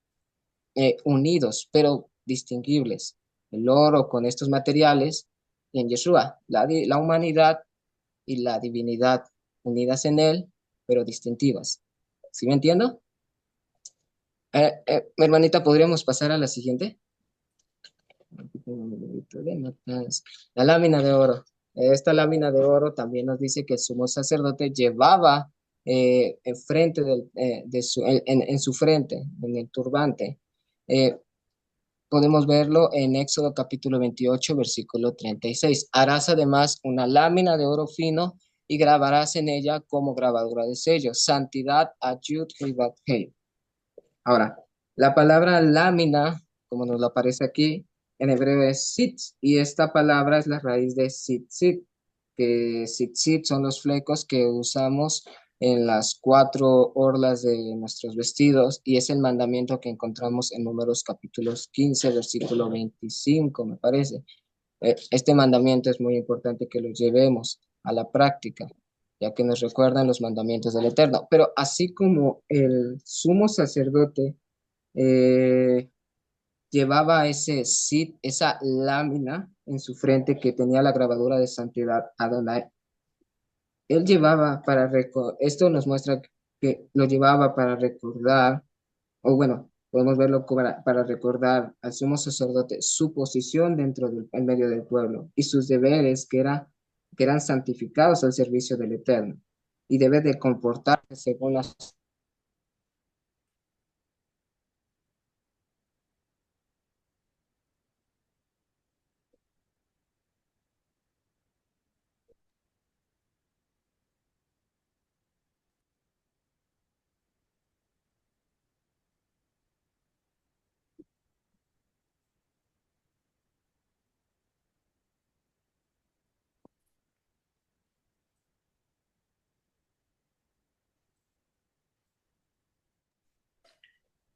unidos, pero distinguibles. El oro con estos materiales y en Yeshua, la humanidad y la divinidad unidas en él, pero distintivas. ¿Sí me entiendo? Hermanita, ¿podríamos pasar a la siguiente? La lámina de oro. Esta lámina de oro también nos dice que el sumo sacerdote llevaba enfrente en su frente, en el turbante. Eh, Podemos verlo en Éxodo capítulo 28, versículo 36. Harás además una lámina de oro fino y grabarás en ella como grabadura de sello, santidad a Yud Hei Vav Hei. Ahora, la palabra lámina, como nos lo aparece aquí, en hebreo es sit, y esta palabra es la raíz de sit, que sit son los flecos que usamos en las cuatro orlas de nuestros vestidos, y es el mandamiento que encontramos en Números capítulos 15, versículo 25, me parece. Este mandamiento es muy importante que lo llevemos a la práctica, ya que nos recuerdan los mandamientos del Eterno. Pero así como el sumo sacerdote eh, llevaba esa lámina en su frente que tenía la grabadura de santidad Adonai, él llevaba esto nos muestra que lo llevaba para recordar, o bueno, podemos verlo para recordar al sumo sacerdote su posición en medio del pueblo y sus deberes que eran santificados al servicio del Eterno y debe de comportarse según las.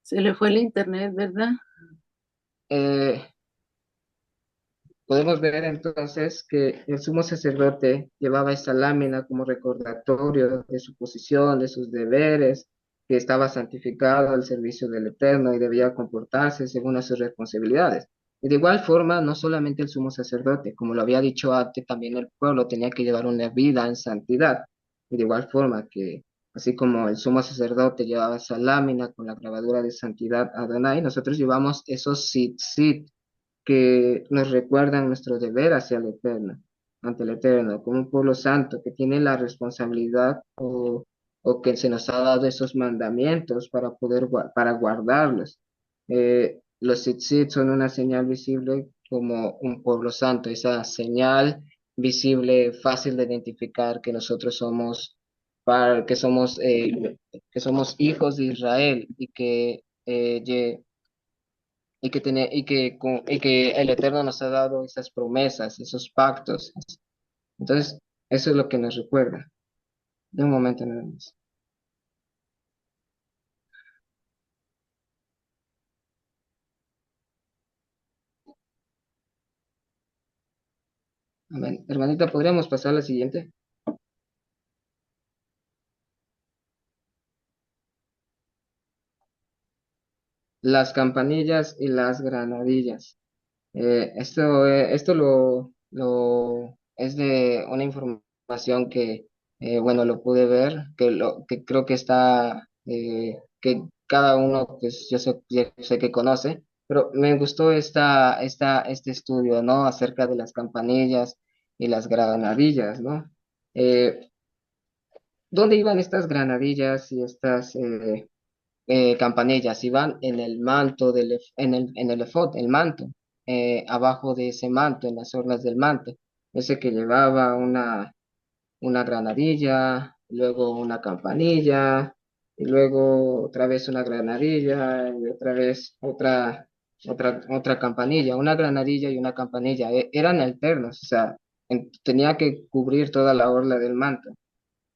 Se le fue el internet, ¿verdad? eh, Podemos ver entonces que el sumo sacerdote llevaba esta lámina como recordatorio de su posición, de sus deberes, que estaba santificado al servicio del Eterno y debía comportarse según a sus responsabilidades. Y de igual forma, no solamente el sumo sacerdote, como lo había dicho antes, también el pueblo tenía que llevar una vida en santidad. Y de igual forma que, así como el sumo sacerdote llevaba esa lámina con la grabadura de santidad Adonai, nosotros llevamos esos sit que nos recuerdan nuestro deber hacia el Eterno, ante el Eterno, como un pueblo santo que tiene la responsabilidad o que se nos ha dado esos mandamientos para para guardarlos. Los tzitzit son una señal visible como un pueblo santo, esa señal visible, fácil de identificar que nosotros somos, que somos hijos de Israel y que el Eterno nos ha dado esas promesas, esos pactos. Entonces, eso es lo que nos recuerda. De un momento nada más. Amén. Hermanita, ¿podríamos pasar a la siguiente? las campanillas y las granadillas. Esto es de una información que, bueno, lo pude ver, que creo que está, que cada uno, pues yo sé que conoce, pero me gustó este estudio, ¿no? Acerca de las campanillas y las granadillas, ¿no? Eh, ¿Dónde iban estas granadillas y estas campanillas? Iban en el manto en el efod, el manto, abajo de ese manto, en las orlas del manto, ese que llevaba una granadilla, luego una campanilla, y luego otra vez una granadilla, y otra vez otra campanilla, una granadilla y una campanilla. Eran alternos, o sea, tenía que cubrir toda la orla del manto.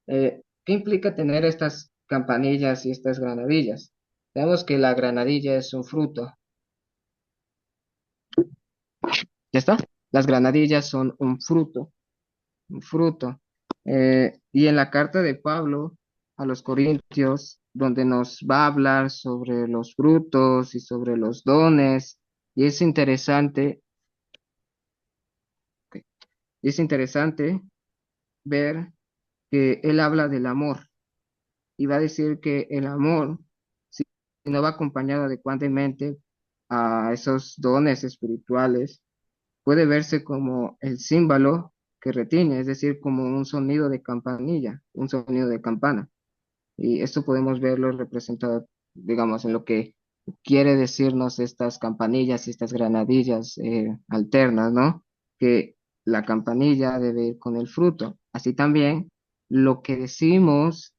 ¿Qué implica tener estas campanillas y estas granadillas? Sabemos que la granadilla es un fruto. ¿Ya está? Las granadillas son un fruto. Y en la carta de Pablo a los Corintios, donde nos va a hablar sobre los frutos y sobre los dones, y ok, es interesante ver que él habla del amor y va a decir que el amor, si no va acompañado adecuadamente a esos dones espirituales, puede verse como el címbalo que retiene, es decir, como un sonido de campanilla, un sonido de campana. Y esto podemos verlo representado, digamos, en lo que quiere decirnos estas campanillas y estas granadillas alternas, ¿no? Que la campanilla debe ir con el fruto. Así también lo que decimos,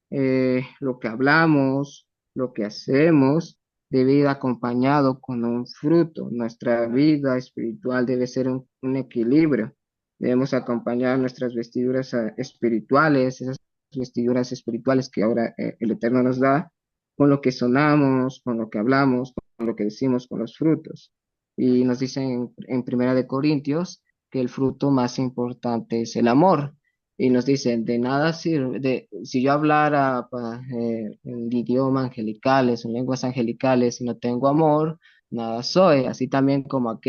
lo que hablamos, lo que hacemos, debe ir acompañado con un fruto. Nuestra vida espiritual debe ser un equilibrio. Debemos acompañar nuestras vestiduras espirituales, esas vestiduras espirituales que ahora el Eterno nos da, con lo que sonamos, con lo que hablamos, con lo que decimos, con los frutos. Y nos dice en Primera de Corintios que el fruto más importante es el amor. Y nos dicen, de nada sirve, si yo hablara en idioma angelicales, en lenguas angelicales, y no tengo amor, nada soy. Así también como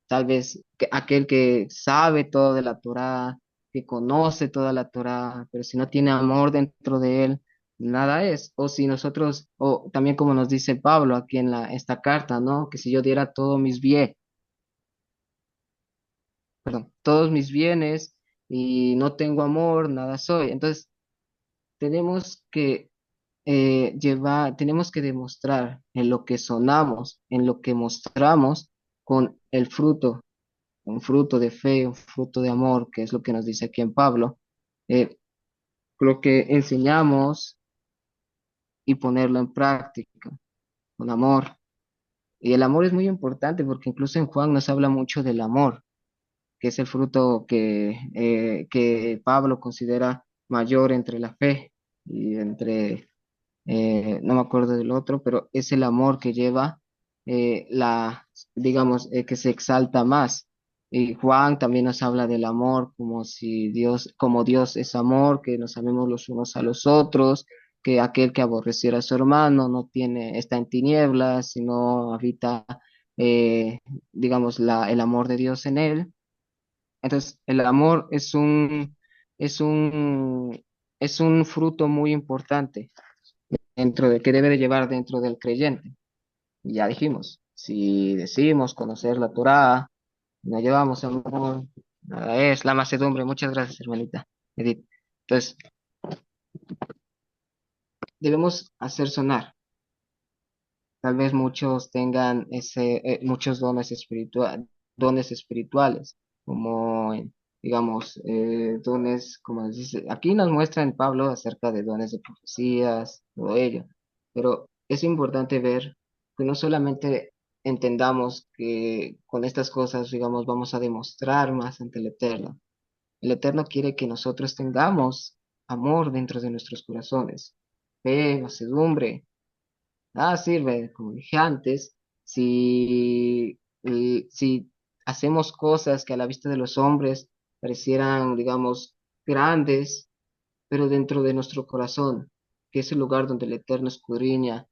tal vez, aquel que sabe todo de la Torá, que conoce toda la Torá, pero si no tiene amor dentro de él, nada es. O si nosotros, o también como nos dice Pablo aquí en esta carta, ¿no? Que si yo diera todos mis bienes y no tengo amor, nada soy. Entonces, tenemos que tenemos que demostrar en lo que sonamos, en lo que mostramos con el fruto, un fruto de fe, un fruto de amor, que es lo que nos dice aquí en Pablo. eh, lo que enseñamos y ponerlo en práctica con amor. Y el amor es muy importante porque incluso en Juan nos habla mucho del amor, que es el fruto que Pablo considera mayor entre la fe y no me acuerdo del otro, pero es el amor que lleva digamos, que se exalta más. Y Juan también nos habla del amor como Dios es amor, que nos amemos los unos a los otros, que aquel que aborreciera a su hermano está en tinieblas, sino habita, eh, digamos, el amor de Dios en él. Entonces, el amor es un, es un fruto muy importante que debe de llevar dentro del creyente. Y ya dijimos, si decimos conocer la Torá, no llevamos amor, nada es la macedumbre. Muchas gracias, hermanita Edith. Entonces, debemos hacer sonar. Tal vez muchos tengan muchos dones espirituales, como, digamos, dones, como dice, aquí nos muestra en Pablo acerca de dones de profecías, todo ello, pero es importante ver que no solamente entendamos que con estas cosas, digamos, vamos a demostrar más ante el Eterno. El Eterno quiere que nosotros tengamos amor dentro de nuestros corazones, fe, mansedumbre. Nada sirve, como dije antes, si hacemos cosas que a la vista de los hombres parecieran, digamos, grandes, pero dentro de nuestro corazón, que es el lugar donde el Eterno escudriña,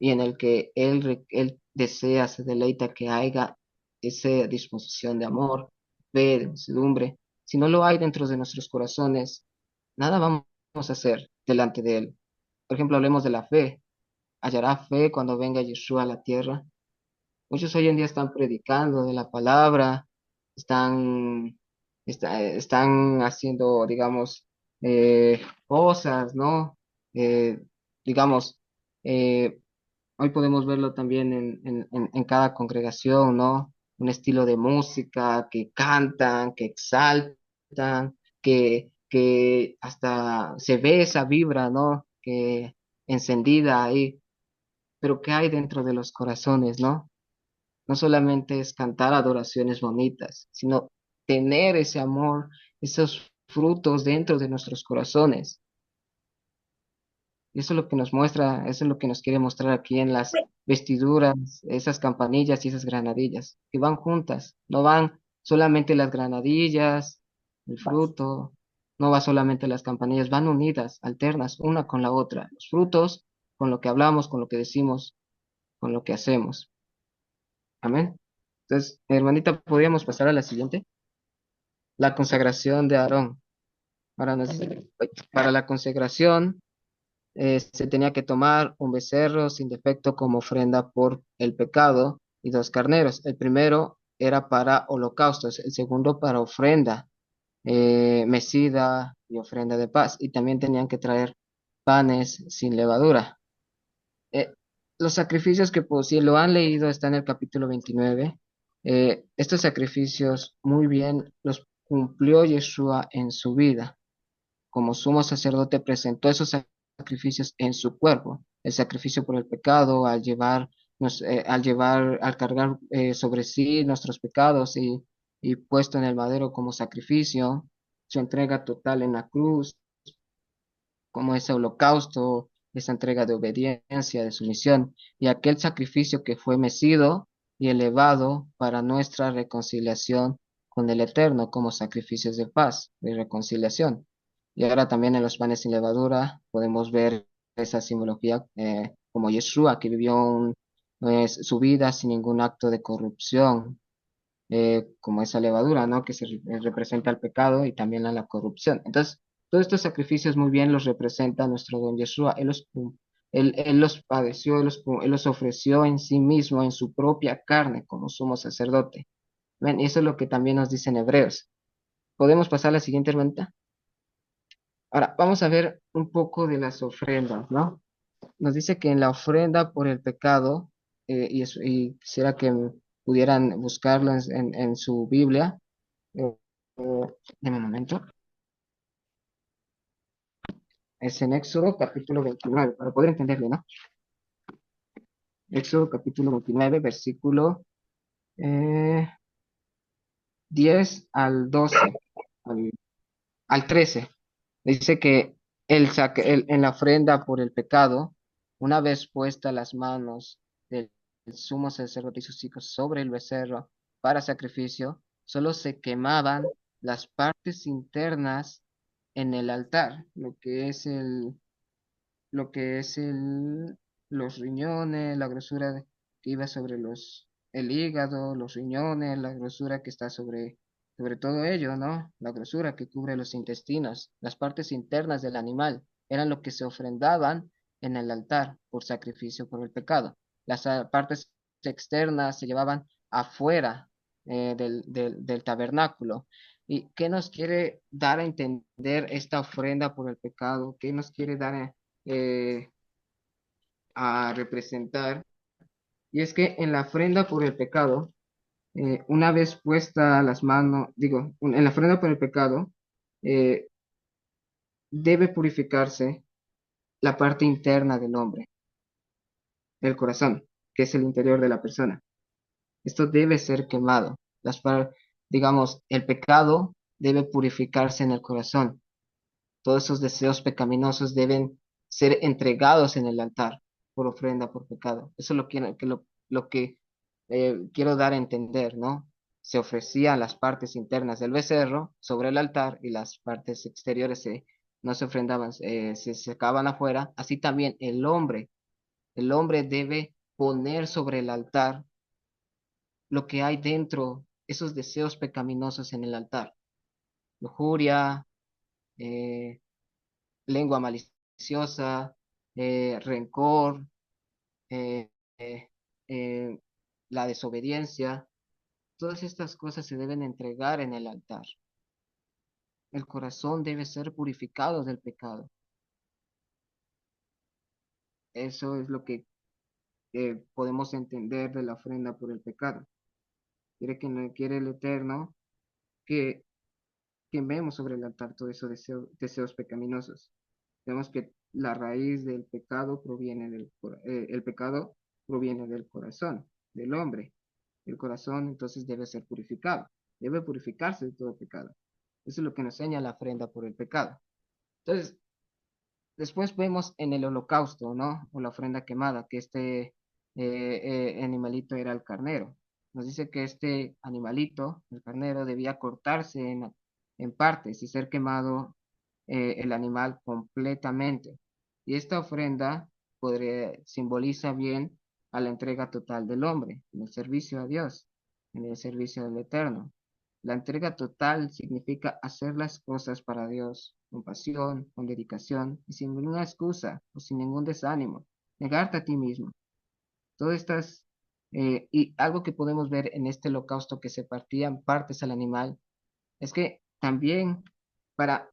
y en el que él desea, se deleita que haya esa disposición de amor, fe, de mansedumbre. Si no lo hay dentro de nuestros corazones, nada vamos a hacer delante de Él. Por ejemplo, hablemos de la fe. ¿Hallará fe cuando venga Yeshua a la tierra? Muchos hoy en día están predicando de la palabra, están, están haciendo, digamos, cosas, ¿no? Eh, digamos, eh, hoy podemos verlo también en cada congregación, ¿no? Un estilo de música que cantan, que exaltan, que hasta se ve esa vibra, ¿no? Que encendida ahí, pero ¿qué hay dentro de los corazones, ¿no? No solamente es cantar adoraciones bonitas, sino tener ese amor, esos frutos dentro de nuestros corazones. Y eso es lo que nos muestra, eso es lo que nos quiere mostrar aquí en las vestiduras, esas campanillas y esas granadillas, que van juntas, no van solamente las granadillas, el fruto, no va solamente las campanillas, van unidas, alternas, una con la otra, los frutos con lo que hablamos, con lo que decimos, con lo que hacemos. Amén. Entonces, hermanita, podríamos pasar a la siguiente, la consagración de Aarón. Ahora para la consagración se tenía que tomar un becerro sin defecto como ofrenda por el pecado y dos carneros. El primero era para holocaustos, el segundo para ofrenda mecida y ofrenda de paz. Y también tenían que traer panes sin levadura. Eh, los sacrificios que, pues, si lo han leído, está en el capítulo 29. Estos sacrificios muy bien los cumplió Yeshua en su vida. Como sumo sacerdote presentó esos sacrificios en su cuerpo. El sacrificio por el pecado, al cargar sobre sí nuestros pecados y puesto en el madero como sacrificio, su entrega total en la cruz, como ese holocausto, esa entrega de obediencia, de sumisión, y aquel sacrificio que fue mecido y elevado para nuestra reconciliación con el Eterno como sacrificios de paz, de reconciliación. Y ahora también en los panes sin levadura podemos ver esa simbología como Yeshua, que vivió su vida sin ningún acto de corrupción, como esa levadura, ¿no? Que representa el pecado y también a la corrupción. Entonces, todos estos sacrificios muy bien los representa nuestro don Yeshua. Él los padeció, él los ofreció en sí mismo, en su propia carne, como sumo sacerdote. ¿Ven? Y eso es lo que también nos dicen Hebreos. ¿Podemos pasar a la siguiente hermanita? Ahora, vamos a ver un poco de las ofrendas, ¿no? Nos dice que en la ofrenda por el pecado, y quisiera que pudieran buscarlo en su Biblia. Eh, Deme un momento. Es en Éxodo capítulo 29, para poder entenderlo, ¿no? Éxodo capítulo 29, versículo eh, 10 al 12, al, al 13. Dice que en la ofrenda por el pecado, una vez puestas las manos del sumo sacerdote y sus hijos sobre el becerro para sacrificio, solo se quemaban las partes internas en el altar, los riñones, la grosura que iba sobre el hígado, los riñones, la grosura que está sobre todo ello, ¿no? La grosura que cubre los intestinos, las partes internas del animal, eran lo que se ofrendaban en el altar por sacrificio por el pecado. Las partes externas se llevaban afuera del tabernáculo. ¿Y qué nos quiere dar a entender esta ofrenda por el pecado? ¿Qué nos quiere dar eh, a representar? Y es que en la ofrenda por el pecado, una vez puesta las manos, digo, en la ofrenda por el pecado, eh, debe purificarse la parte interna del hombre, el corazón, que es el interior de la persona. Esto debe ser quemado. Digamos, el pecado debe purificarse en el corazón. Todos esos deseos pecaminosos deben ser entregados en el altar por ofrenda por pecado. Eso es lo que quiero dar a entender, ¿no? Se ofrecían las partes internas del becerro sobre el altar y las partes exteriores no se ofrendaban, se sacaban afuera. Así también El hombre debe poner sobre el altar lo que hay dentro, esos deseos pecaminosos en el altar. Lujuria, eh, lengua maliciosa, rencor, eh, eh, eh, la desobediencia. Todas estas cosas se deben entregar en el altar. El corazón debe ser purificado del pecado. Eso es lo que podemos entender de la ofrenda por el pecado. Quiere el Eterno que quememos sobre el altar todos esos deseos pecaminosos. Vemos que la raíz del pecado el pecado proviene del corazón, del hombre. El corazón entonces debe ser purificado, debe purificarse de todo pecado. Eso es lo que nos enseña la ofrenda por el pecado. Entonces, después vemos en el holocausto, ¿no? O la ofrenda quemada, que animalito era el carnero. Nos dice que este animalito, el carnero, debía cortarse en partes y ser quemado el animal completamente. Y esta ofrenda simboliza bien a la entrega total del hombre, en el servicio a Dios, en el servicio del Eterno. La entrega total significa hacer las cosas para Dios, con pasión, con dedicación y sin ninguna excusa o sin ningún desánimo. Negarte a ti mismo. Todas estas, y algo que podemos ver en este holocausto que se partían partes al animal, es que también para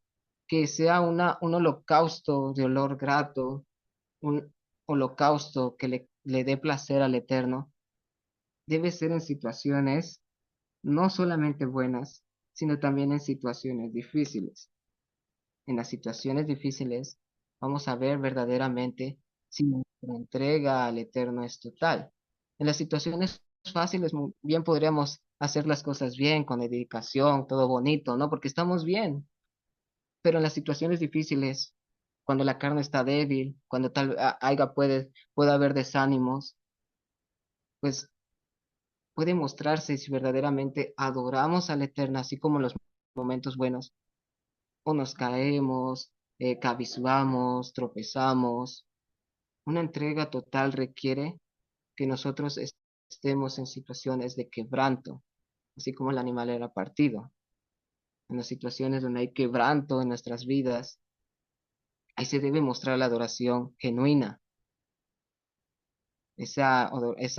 que sea un holocausto de olor grato, un holocausto que le dé placer al Eterno, debe ser en situaciones no solamente buenas, sino también en situaciones difíciles. En las situaciones difíciles vamos a ver verdaderamente si nuestra entrega al Eterno es total. En las situaciones fáciles bien podríamos hacer las cosas bien, con dedicación, todo bonito, ¿no? Porque estamos bien. Pero en las situaciones difíciles, cuando la carne está débil, cuando puede haber desánimos, pues puede mostrarse si verdaderamente adoramos al Eterno, así como en los momentos buenos, o nos caemos, cabizbamos, tropezamos. Una entrega total requiere que nosotros estemos en situaciones de quebranto, así como el animal era partido. En las situaciones donde hay quebranto en nuestras vidas, ahí se debe mostrar la adoración genuina, esa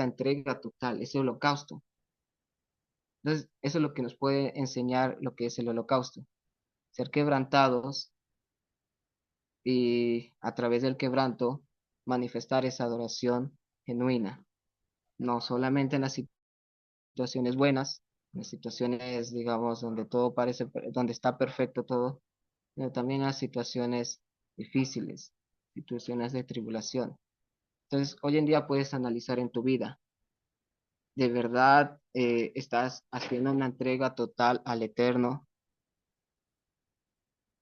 entrega total, ese holocausto. Entonces, eso es lo que nos puede enseñar lo que es el holocausto. Ser quebrantados y a través del quebranto manifestar esa adoración genuina. No solamente en las situaciones buenas, en las situaciones, digamos, donde todo parece, donde está perfecto todo, sino también en las situaciones difíciles, situaciones de tribulación. Entonces, hoy en día puedes analizar en tu vida, ¿de verdad estás haciendo una entrega total al Eterno?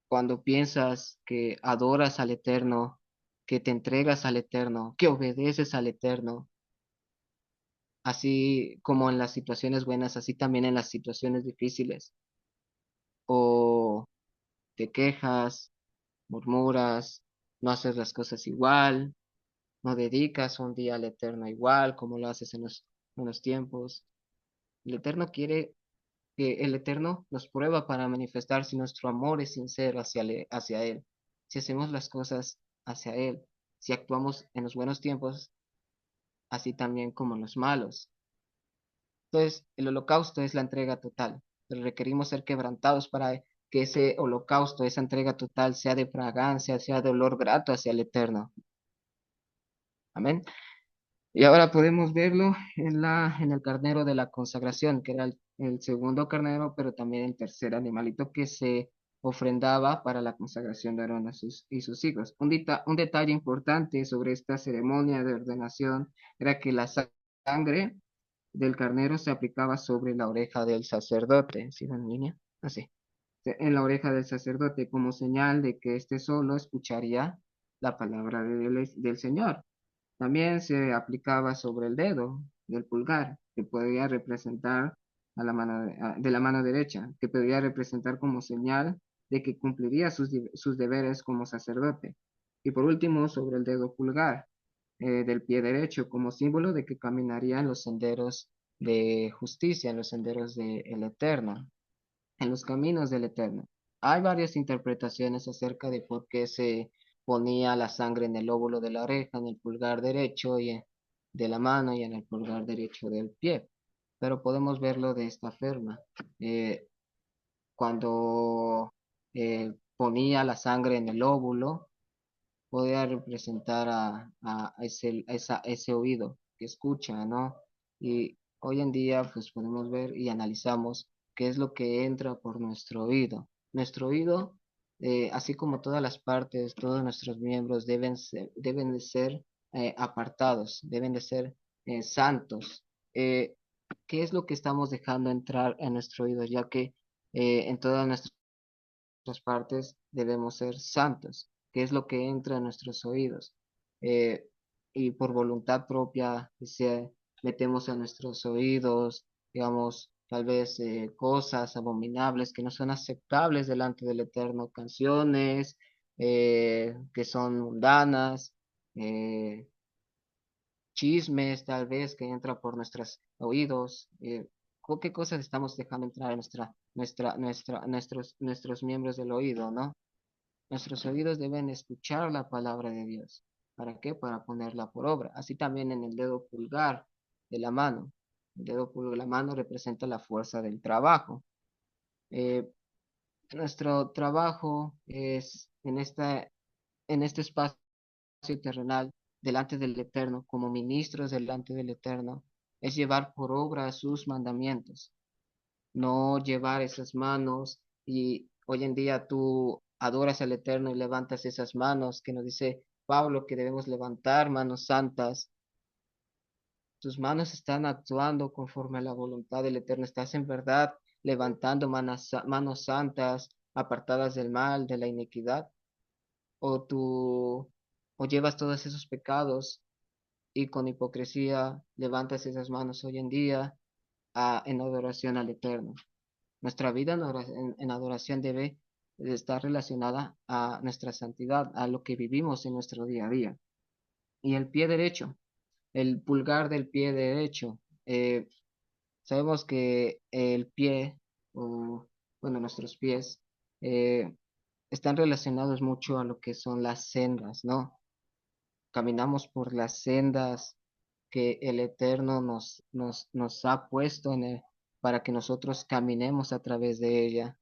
Cuando piensas que adoras al Eterno, que te entregas al Eterno, que obedeces al Eterno, así como en las situaciones buenas, así también en las situaciones difíciles, o te quejas, murmuras, no haces las cosas igual, no dedicas un día al Eterno igual como lo haces en los buenos tiempos. El Eterno quiere que el Eterno nos prueba para manifestar si nuestro amor es sincero hacia Él, si hacemos las cosas hacia Él, si actuamos en los buenos tiempos, así también como en los malos. Entonces, el holocausto es la entrega total, pero requerimos ser quebrantados para que ese holocausto, esa entrega total sea de fragancia, sea de olor grato hacia el Eterno. Amén. Y ahora podemos verlo en el carnero de la consagración, que era el segundo carnero, pero también el tercer animalito que se ofrendaba para la consagración de Aarón y sus hijos. Un detalle importante sobre esta ceremonia de ordenación era que la sangre del carnero se aplicaba sobre la oreja del sacerdote. ¿Sí, en línea? Así. En la oreja del sacerdote como señal de que éste solo escucharía la palabra del Señor. También se aplicaba sobre el dedo del pulgar, que podía representar de la mano derecha, que podía representar como señal de que cumpliría sus deberes como sacerdote. Y por último, sobre el dedo pulgar, del pie derecho como símbolo de que caminaría en los senderos de justicia, en los senderos del Eterno, en los caminos del Eterno. Hay varias interpretaciones acerca de por qué se ponía la sangre en el lóbulo de la oreja, en el pulgar derecho de la mano y en el pulgar derecho del pie, pero podemos verlo de esta forma. Eh, Cuando ponía la sangre en el lóbulo, podía representar ese oído que escucha, ¿no? Y hoy en día, pues podemos ver y analizamos qué es lo que entra por nuestro oído. Nuestro oído, así como todas las partes, todos nuestros miembros deben de ser apartados, deben de ser santos. Eh, ¿Qué es lo que estamos dejando entrar en nuestro oído? Ya que en todas nuestras partes debemos ser santos, que es lo que entra en nuestros oídos. Eh, y por voluntad propia metemos a nuestros oídos, digamos, tal vez cosas abominables que no son aceptables delante del Eterno, canciones que son mundanas, eh, chismes tal vez que entra por nuestros oídos, qué cosas estamos dejando entrar en nuestros miembros del oído, ¿no? Nuestros oídos deben escuchar la palabra de Dios. ¿Para qué? Para ponerla por obra. Así también en el dedo pulgar de la mano. El dedo pulgar de la mano representa la fuerza del trabajo. Eh, Nuestro trabajo es en este espacio terrenal delante del Eterno, como ministros delante del Eterno, es llevar por obra sus mandamientos, no llevar esas manos. Y hoy en día tú adoras al Eterno y levantas esas manos que nos dice Pablo que debemos levantar manos santas. Tus manos están actuando conforme a la voluntad del Eterno. Estás en verdad levantando manos santas, apartadas del mal, de la iniquidad, o tú o llevas todos esos pecados y con hipocresía levantas esas manos hoy en día en adoración al Eterno. Nuestra vida en adoración debe estar relacionada a nuestra santidad, a lo que vivimos en nuestro día a día. Y el pie derecho, el pulgar del pie derecho. Sabemos que el pie, o bueno, nuestros pies, eh, están relacionados mucho a lo que son las sendas, ¿no? Caminamos por las sendas que el Eterno nos ha puesto para que nosotros caminemos a través de ella,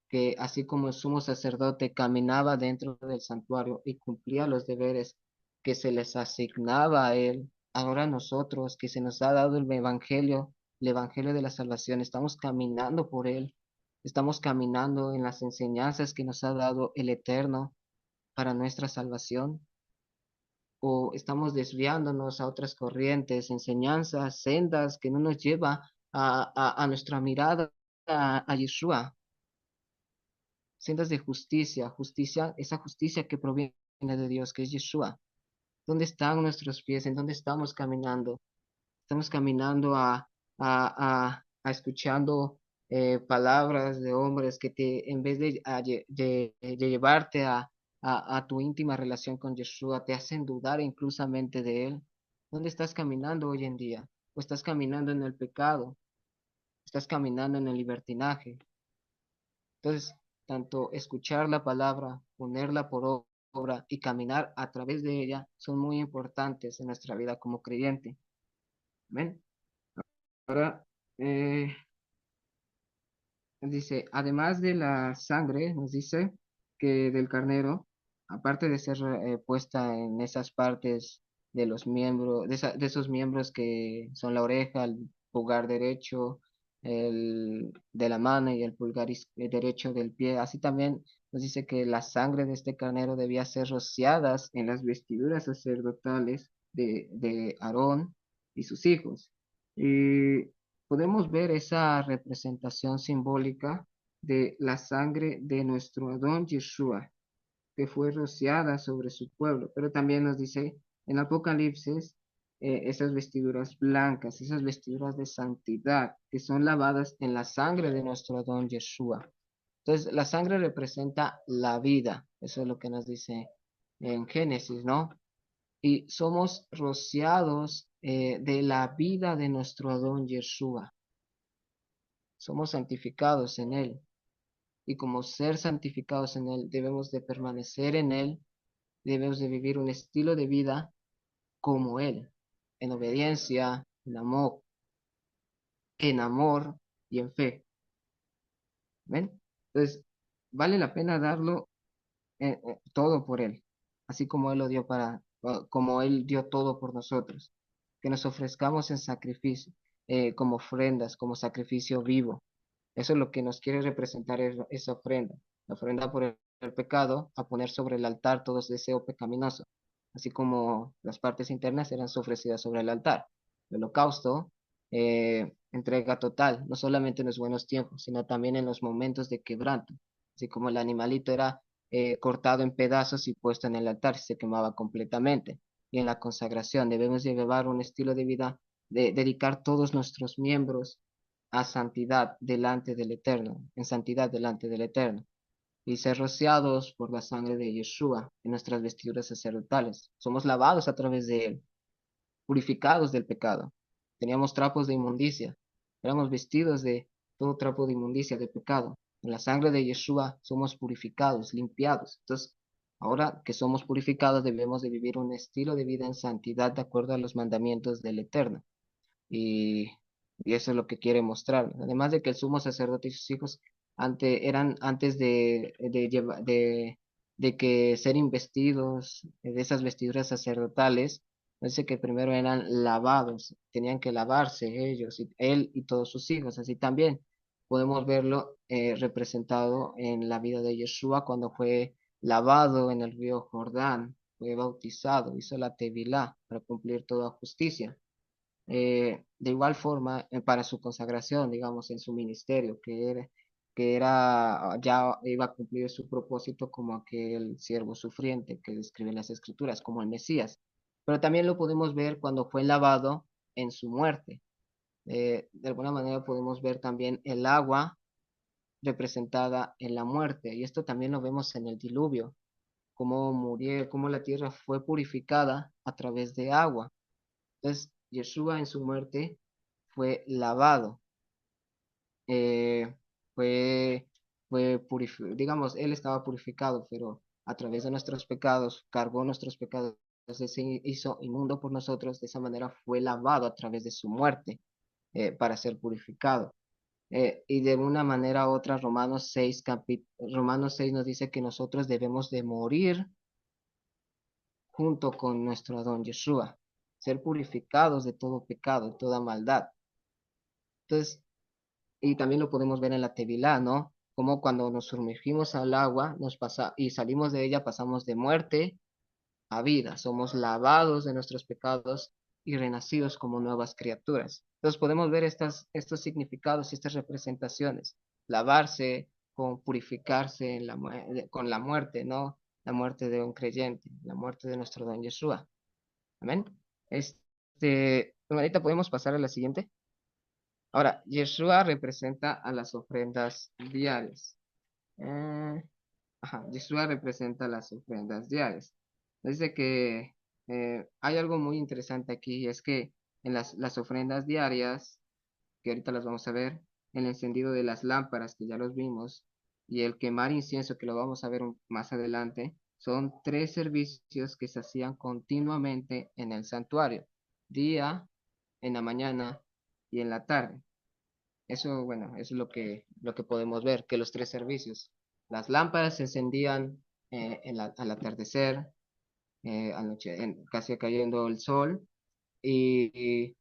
que así como el sumo sacerdote caminaba dentro del santuario y cumplía los deberes que se les asignaba a él, ahora nosotros que se nos ha dado el evangelio de la salvación, estamos caminando por él, estamos caminando en las enseñanzas que nos ha dado el Eterno para nuestra salvación, o estamos desviándonos a otras corrientes, enseñanzas, sendas que no nos lleva a nuestra mirada a Yeshua, sendas de justicia, esa justicia que proviene de Dios, que es Yeshua. ¿Dónde están nuestros pies? ¿En dónde estamos caminando? Estamos caminando a escuchando palabras de hombres que en vez de llevarte a tu íntima relación con Yeshua, te hacen dudar inclusamente de Él. ¿Dónde estás caminando hoy en día? ¿O estás caminando en el pecado? ¿Estás caminando en el libertinaje? Entonces, tanto escuchar la palabra, ponerla por obra y caminar a través de ella son muy importantes en nuestra vida como creyente. Amén. Ahora, eh, dice, además de la sangre, nos dice que del carnero, aparte de ser puesta en esas partes de los miembros, de esos miembros que son la oreja, el pulgar derecho, el de la mano y el pulgar derecho del pie, así también nos dice que la sangre de este carnero debía ser rociadas en las vestiduras sacerdotales de Aarón y sus hijos. Y podemos ver esa representación simbólica de la sangre de nuestro Adón Yeshua, que fue rociada sobre su pueblo, pero también nos dice en Apocalipsis esas vestiduras blancas, esas vestiduras de santidad, que son lavadas en la sangre de nuestro Adón Yeshua. Entonces, la sangre representa la vida, eso es lo que nos dice en Génesis, ¿no? y somos rociados de la vida de nuestro Adón Yeshua. Somos santificados en Él. Y como ser santificados en Él, debemos de permanecer en Él, debemos de vivir un estilo de vida como Él, en obediencia, en amor y en fe. ¿Ven? Entonces, vale la pena darlo todo por Él, así como Él lo dio como Él dio todo por nosotros, que nos ofrezcamos en sacrificio, como ofrendas, como sacrificio vivo. Eso es lo que nos quiere representar esa ofrenda, la ofrenda por el pecado, a poner sobre el altar todo ese deseo pecaminoso, así como las partes internas eran ofrecidas sobre el altar. El holocausto, entrega total, no solamente en los buenos tiempos, sino también en los momentos de quebranto, así como el animalito era cortado en pedazos y puesto en el altar, se quemaba completamente. Y en la consagración debemos llevar un estilo de vida, de dedicar todos nuestros miembros a santidad delante del Eterno, en santidad delante del Eterno, y ser rociados por la sangre de Yeshua en nuestras vestiduras sacerdotales. Somos lavados a través de él, purificados del pecado. Teníamos trapos de inmundicia, éramos vestidos de todo trapo de inmundicia, de pecado. En la sangre de Yeshua somos purificados, limpiados. Entonces, ahora que somos purificados, debemos de vivir un estilo de vida en santidad de acuerdo a los mandamientos del Eterno. Y, y eso es lo que quiere mostrar. Además de que el sumo sacerdote y sus hijos eran antes de que ser investidos de esas vestiduras sacerdotales, dice que primero eran lavados, tenían que lavarse ellos, y él y todos sus hijos. Así también podemos verlo representado en la vida de Yeshua cuando fue lavado en el río Jordán, fue bautizado, hizo la tevilá para cumplir toda justicia. De igual forma, para su consagración, digamos, en su ministerio, ya iba a cumplir su propósito como aquel siervo sufriente que describe las Escrituras, como el Mesías. Pero también lo podemos ver cuando fue lavado en su muerte. De alguna manera podemos ver también el agua representada en la muerte, y esto también lo vemos en el diluvio, cómo murió, cómo la tierra fue purificada a través de agua. Entonces, Yeshua en su muerte fue lavado, eh, fue, digamos, él estaba purificado, pero a través de nuestros pecados, cargó nuestros pecados, se hizo inmundo por nosotros, de esa manera fue lavado a través de su muerte para ser purificado. Y de una manera u otra, Romanos 6 nos dice que nosotros debemos de morir junto con nuestro Adón Yeshua, ser purificados de todo pecado, de toda maldad. Entonces, y también lo podemos ver en la Tevilá, ¿no? Como cuando nos sumergimos al agua y salimos de ella, pasamos de muerte a vida, somos lavados de nuestros pecados y renacidos como nuevas criaturas. Entonces podemos ver estos significados y estas representaciones. Lavarse con purificarse con la muerte, ¿no? La muerte de un creyente, la muerte de nuestro don Yeshua. Amén. Hermanita, ¿podemos pasar a la siguiente? Ahora, Yeshua representa a las ofrendas diarias. Eh, Yeshua representa las ofrendas diarias. Dice que hay algo muy interesante aquí, y es que en las ofrendas diarias, que ahorita las vamos a ver, el encendido de las lámparas, que ya los vimos, y el quemar incienso, que lo vamos a ver más adelante, son tres servicios que se hacían continuamente en el santuario, día, en la mañana y en la tarde. Eso, bueno, eso es lo que podemos ver, que los tres servicios. Las lámparas se encendían al atardecer, casi cayendo el sol, y,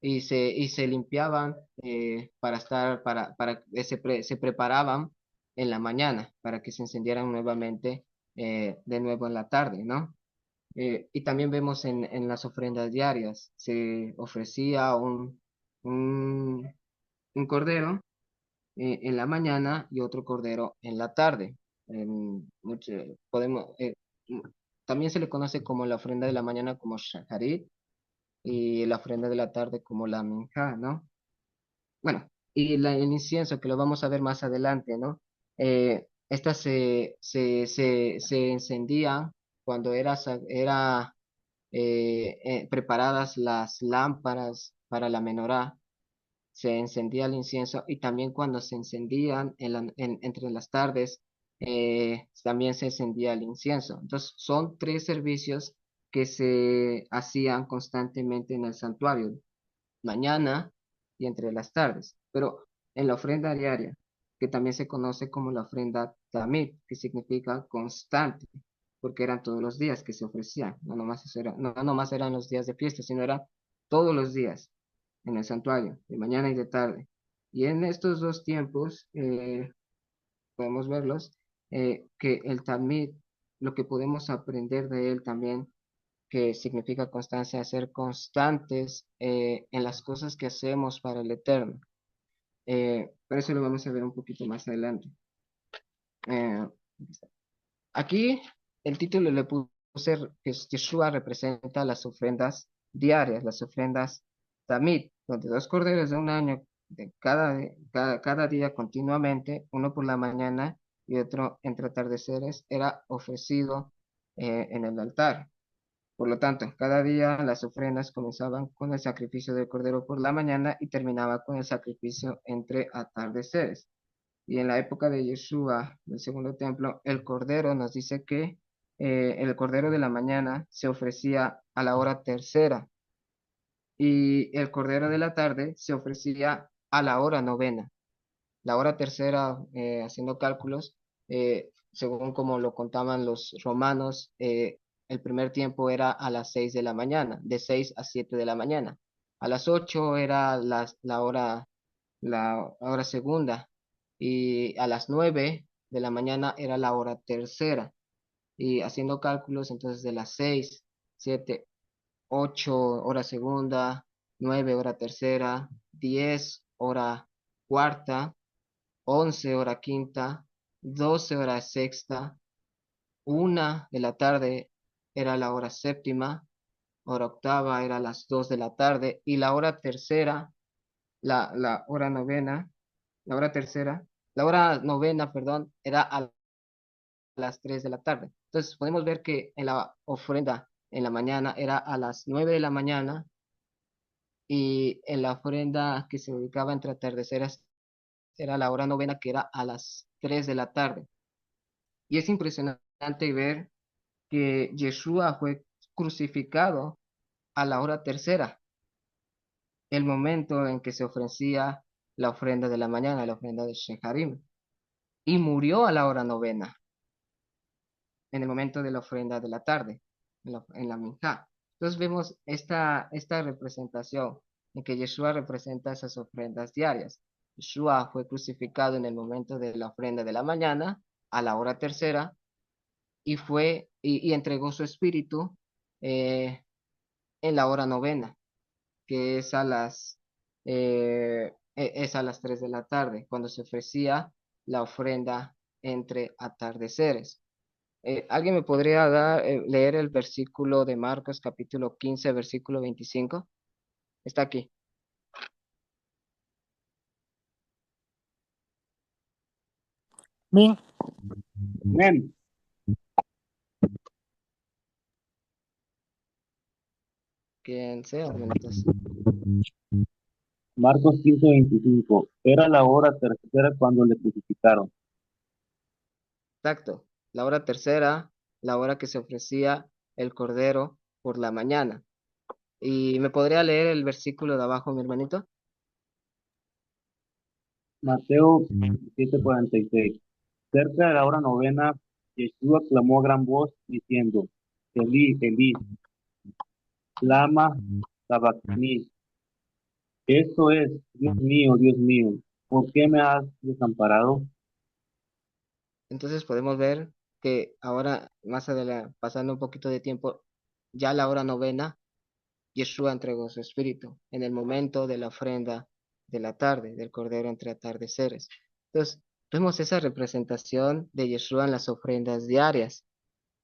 y se limpiaban se preparaban en la mañana para que se encendieran nuevamente de nuevo en la tarde, ¿no? Y también vemos en las ofrendas diarias, se ofrecía un, un cordero en la mañana y otro cordero en la tarde. Mucho- podemos, también se le conoce como la ofrenda de la mañana como shacharit y la ofrenda de la tarde como la minjá, ¿no? Bueno, y el incienso, que lo vamos a ver más adelante, ¿no? Estas se encendían cuando era preparadas las lámparas para la menorá, se encendía el incienso y también cuando se encendían entre las tardes, también se encendía el incienso. Entonces, son tres servicios que se hacían constantemente en el santuario, mañana y entre las tardes. Pero en la ofrenda diaria, que también se conoce como la ofrenda tamid, que significa constante, porque eran todos los días que se ofrecían, no nomás eran los días de fiesta, sino era todos los días en el santuario, de mañana y de tarde. Y en estos dos tiempos, podemos verlos, que el Talmud, lo que podemos aprender de él también, que significa constancia, ser constantes en las cosas que hacemos para el Eterno. Pero eso lo vamos a ver un poquito más adelante. Eh, Aquí el título le puse que Yeshua representa las ofrendas diarias, las ofrendas Tamid, donde dos corderos de un año de cada día continuamente, uno por la mañana y otro entre atardeceres, era ofrecido en el altar. Por lo tanto, cada día las ofrendas comenzaban con el sacrificio del cordero por la mañana y terminaba con el sacrificio entre atardeceres. Y en la época de Yeshua, del segundo templo, el cordero nos dice que el cordero de la mañana se ofrecía a la hora tercera y el cordero de la tarde se ofrecía a la hora novena. La hora tercera, haciendo cálculos, según como lo contaban los romanos, el primer tiempo era a las 6 de la mañana, de 6 a 7 de la mañana. A las 8 era la hora segunda y a las 9 de la mañana era la hora tercera. Y haciendo cálculos, entonces de las 6, 7, 8 hora segunda, 9 hora tercera, 10 hora cuarta, 11 hora quinta, 12 hora sexta, 1 de la tarde era la hora séptima, hora octava era las 2 de la tarde y la hora tercera, la hora novena, la hora tercera, la hora novena, perdón, era a las 3 de la tarde. Entonces podemos ver que en la ofrenda en la mañana era a las 9 de la mañana y en la ofrenda que se dedicaba entre atardeceres era la hora novena que era a las 3 de la tarde. Y es impresionante ver que Yeshua fue crucificado a la hora tercera, el momento en que se ofrecía la ofrenda de la mañana, la ofrenda de Sheharim, y murió a la hora novena, en el momento de la ofrenda de la tarde, en la minjá. Entonces vemos esta representación en que Yeshua representa esas ofrendas diarias. Yeshua fue crucificado en el momento de la ofrenda de la mañana, a la hora tercera, y entregó su espíritu eh, en la hora novena, que es a las 3 de la tarde, cuando se ofrecía la ofrenda entre atardeceres. ¿Alguien me podría leer el versículo de Marcos capítulo 15 versículo 25? Está aquí. Amén. Quien sea, hermanitos. Marcos 15:25. Era la hora tercera cuando le crucificaron. Exacto. La hora tercera, la hora que se ofrecía el cordero por la mañana. ¿Y me podría leer el versículo de abajo, mi hermanito? Mateo 7:46. Cerca de la hora novena, Jesús clamó a gran voz diciendo, Elí, Elí, lama sabactani. Esto es, Dios mío, ¿por qué me has desamparado? Entonces podemos ver que ahora, más adelante, pasando un poquito de tiempo, ya la hora novena, Yeshua entregó su espíritu en el momento de la ofrenda de la tarde, del cordero entre atardeceres. Entonces, vemos esa representación de Yeshua en las ofrendas diarias,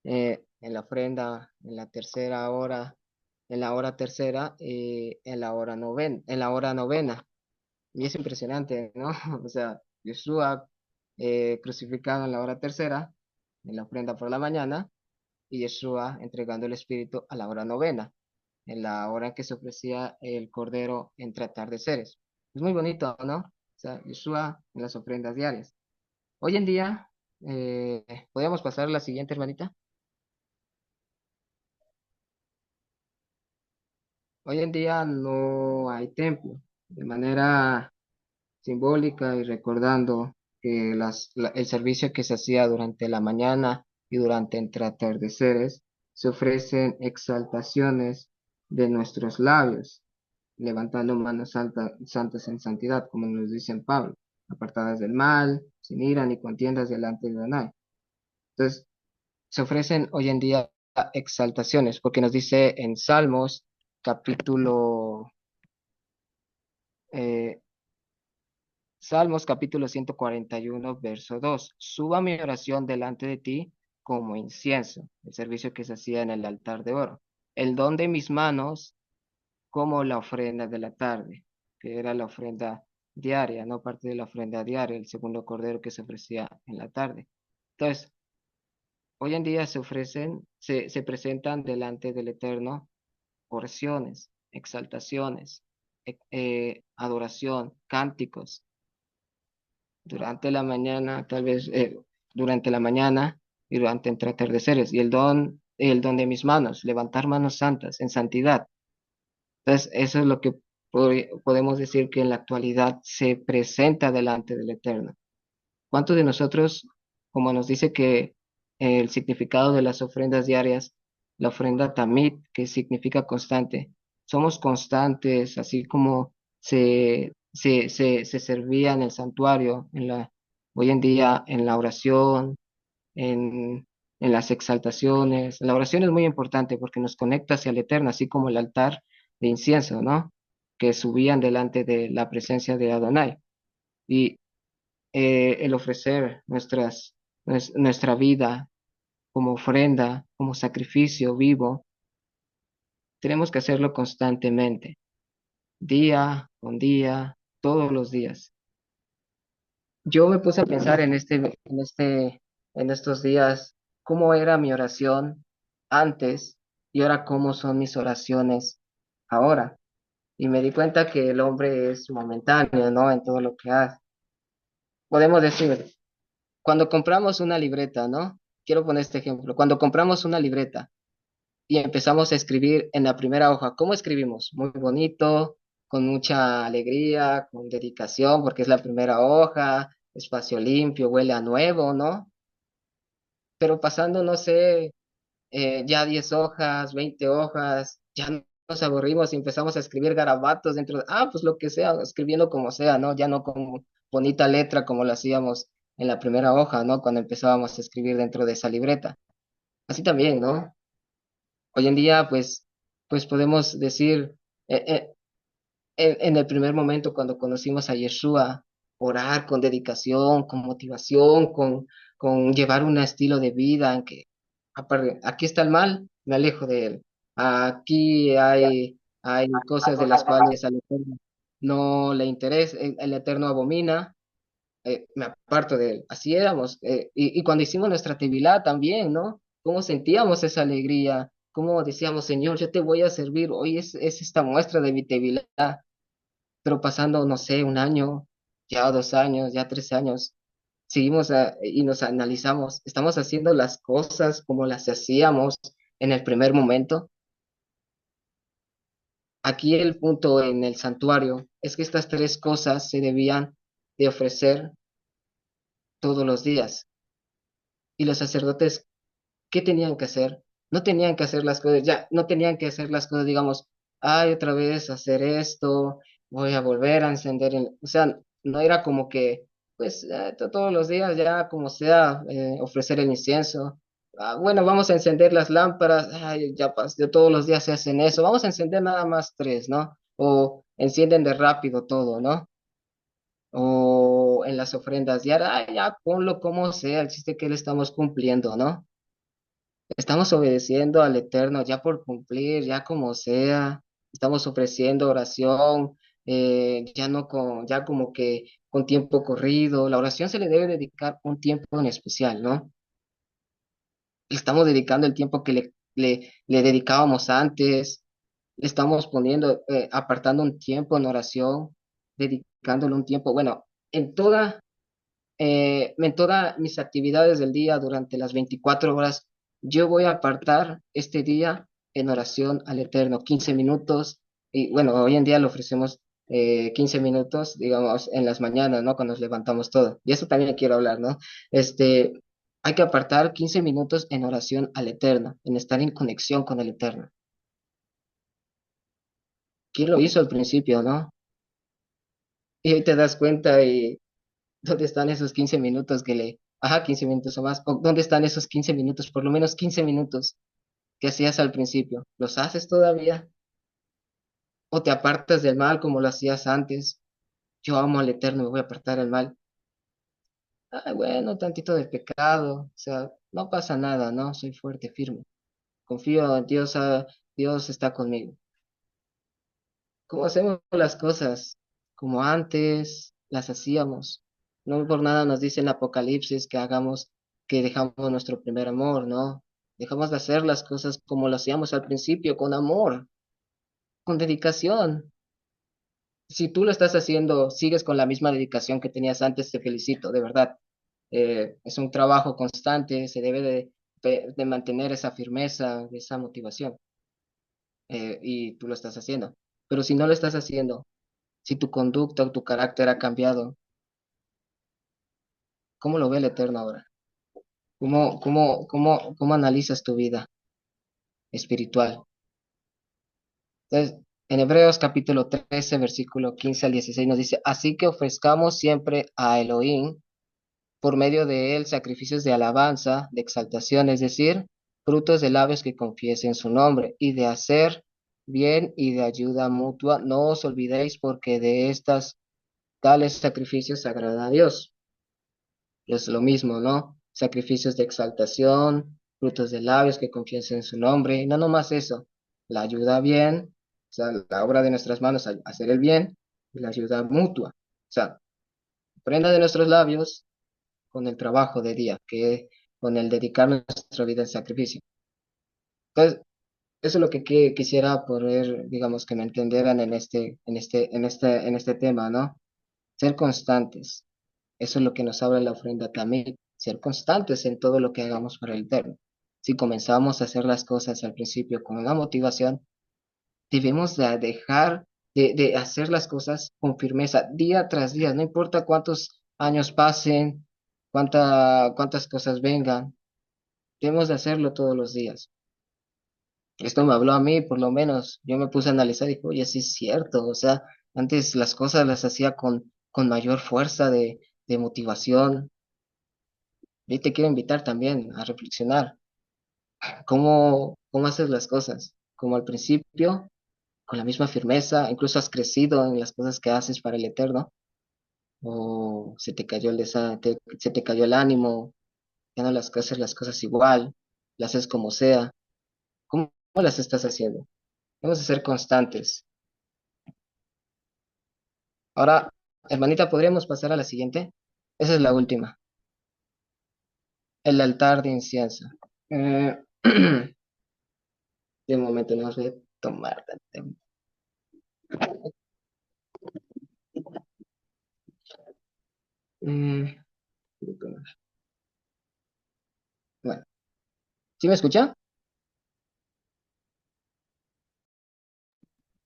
en la ofrenda en la tercera hora, en la hora tercera y en la hora novena. Y es impresionante, ¿no? O sea, Yeshua crucificado en la hora tercera, en la ofrenda por la mañana, y Yeshua entregando el Espíritu a la hora novena, en la hora en que se ofrecía el Cordero entre atardeceres. Es muy bonito, ¿no? O sea, Yeshua en las ofrendas diarias. Hoy en día, ¿podríamos pasar a la siguiente, hermanita? Hoy en día no hay templo. De manera simbólica y recordando que el servicio que se hacía durante la mañana y durante entre atardeceres, se ofrecen exaltaciones de nuestros labios, levantando manos santas en santidad, como nos dice en Pablo, apartadas del mal, sin ira ni contiendas delante de Adonai. Entonces, se ofrecen hoy en día exaltaciones, porque nos dice en Salmos, capítulo eh, Salmos capítulo 141, verso 2. Suba mi oración delante de ti como incienso, el servicio que se hacía en el altar de oro. El don de mis manos como la ofrenda de la tarde, que era la ofrenda diaria, no parte de la ofrenda diaria, el segundo cordero que se ofrecía en la tarde. Entonces, hoy en día se presentan delante del Eterno oraciones, exaltaciones, adoración, cánticos durante la mañana, tal vez durante la mañana y durante entre atardeceres. Y el don de mis manos, levantar manos santas en santidad. Entonces, eso es lo que podemos decir que en la actualidad se presenta delante del Eterno. ¿Cuántos de nosotros, como nos dice que el significado de las ofrendas diarias, la ofrenda tamid, que significa constante, somos constantes, así como se servía en el santuario, hoy en día en la oración, en, en las exaltaciones? La oración es muy importante porque nos conecta hacia el Eterno, así como el altar de incienso, ¿no? Que subían delante de la presencia de Adonai. Y el ofrecer nuestra vida como ofrenda, como sacrificio vivo, tenemos que hacerlo constantemente, día con día, todos los días. Yo me puse a pensar en estos días, cómo era mi oración antes y ahora cómo son mis oraciones ahora. Y me di cuenta que el hombre es momentáneo, ¿no? En todo lo que hace. Podemos decir, cuando compramos una libreta, ¿no? Quiero poner este ejemplo. Cuando compramos una libreta y empezamos a escribir en la primera hoja, ¿cómo escribimos? Muy bonito, con mucha alegría, con dedicación, porque es la primera hoja, espacio limpio, huele a nuevo, ¿no? Pero pasando, no sé, ya 10 hojas, 20 hojas, ya nos aburrimos y empezamos a escribir garabatos dentro de, pues lo que sea, escribiendo como sea, ¿no? Ya no con bonita letra como lo hacíamos en la primera hoja, ¿no? Cuando empezábamos a escribir dentro de esa libreta. Así también, ¿no? Hoy en día, pues podemos decir, eh, eh, en el primer momento cuando conocimos a Yeshua, orar con dedicación, con motivación, con llevar un estilo de vida en que aquí está el mal, me alejo de él. Aquí hay cosas de las cuales al Eterno no le interesa, el Eterno abomina, me aparto de él. Así éramos. Y cuando hicimos nuestra tevilá también, ¿no? ¿Cómo sentíamos esa alegría? ¿Cómo decíamos, Señor, yo te voy a servir? Hoy es esta muestra de mi tevilá, pero pasando, no sé, un año, ya 2 años, ya 3 años, seguimos y nos analizamos, ¿estamos haciendo las cosas como las hacíamos en el primer momento? Aquí el punto en el santuario es que estas tres cosas se debían de ofrecer todos los días. Y los sacerdotes, ¿qué tenían que hacer? No tenían que hacer las cosas, ya, no tenían que hacer las cosas, digamos, ay, otra vez hacer esto, voy a volver a encender o sea, no era como que, pues, todos los días ya como sea, ofrecer el incienso. Bueno, vamos a encender las lámparas, ay, ya, ya todos los días se hacen eso, vamos a encender nada más tres, ¿no? O encienden de rápido todo, ¿no? O en las ofrendas diarias, ya ponlo como sea, el chiste que le estamos cumpliendo, ¿no? Estamos obedeciendo al Eterno ya por cumplir, ya como sea. Estamos ofreciendo oración, ya no ya como que con tiempo corrido. La oración se le debe dedicar un tiempo en especial, ¿no? le estamos dedicando el tiempo que le dedicábamos antes, le estamos poniendo, apartando un tiempo en oración, dedicándole un tiempo, bueno, en en todas mis actividades del día durante las 24 horas, yo voy a apartar este día en oración al Eterno, 15 minutos, y bueno, hoy en día le ofrecemos 15 minutos, digamos, en las mañanas, ¿no? Cuando nos levantamos todo. Y eso también quiero hablar, ¿no? Este, hay que apartar 15 minutos en oración al Eterno, en estar en conexión con el Eterno. ¿Quién lo hizo al principio, no? Y hoy te das cuenta y ¿dónde están esos 15 minutos ajá, 15 minutos o más, o dónde están esos 15 minutos, por lo menos 15 minutos que hacías al principio? ¿Los haces todavía? ¿O te apartas del mal como lo hacías antes? Yo amo al Eterno, me voy a apartar del mal. Ay, bueno, tantito de pecado, o sea, no pasa nada, ¿no? Soy fuerte, firme. Confío en Dios, Dios está conmigo. ¿Cómo hacemos las cosas? Como antes las hacíamos. No por nada nos dice en Apocalipsis que hagamos, que dejamos nuestro primer amor, ¿no? Dejamos de hacer las cosas como lo hacíamos al principio, con amor, con dedicación. Si tú lo estás haciendo, sigues con la misma dedicación que tenías antes, te felicito, de verdad. Es un trabajo constante, se debe de mantener esa firmeza, esa motivación, y tú lo estás haciendo. Pero si no lo estás haciendo, si tu conducta o tu carácter ha cambiado, ¿cómo lo ve el Eterno ahora? ¿Cómo analizas tu vida espiritual? Entonces, en Hebreos capítulo 13, versículo 15 al 16 nos dice, así que ofrezcamos siempre a Elohim por medio de él sacrificios de alabanza, de exaltación, es decir, frutos de labios que confiesen su nombre, y de hacer bien y de ayuda mutua. No os olvidéis porque de estas tales sacrificios agrada a Dios. Es lo mismo, ¿no? Sacrificios de exaltación, frutos de labios que confiesen en su nombre, y no nomás eso, la ayuda bien, o sea, la obra de nuestras manos a hacer el bien, y la ayuda mutua, o sea, prenda de nuestros labios con el trabajo de día, que con el dedicar nuestra vida en sacrificio. Entonces, eso es lo que quisiera poder, digamos, que me entendieran en este tema, ¿no? Ser constantes. Eso es lo que nos habla la ofrenda también, ser constantes en todo lo que hagamos para el Eterno. Si comenzamos a hacer las cosas al principio con una motivación, debemos de dejar de hacer las cosas con firmeza día tras día, no importa cuántos años pasen, cuántas cosas vengan, debemos de hacerlo todos los días. Esto me habló a mí, por lo menos, yo me puse a analizar y dije, oye, sí es cierto, o sea, antes las cosas las hacía con mayor fuerza de motivación. Y te quiero invitar también a reflexionar cómo haces las cosas, como al principio, con la misma firmeza, incluso has crecido en las cosas que haces para el Eterno, o se te cayó el ánimo, ya no las haces las cosas igual, las haces como sea. ¿Cómo las estás haciendo? Vamos a ser constantes. Ahora, hermanita, ¿podríamos pasar a la siguiente? Esa es la última, el altar de incienso. Eh, de momento no voy a tomar. Mm, bueno, ¿sí me escucha?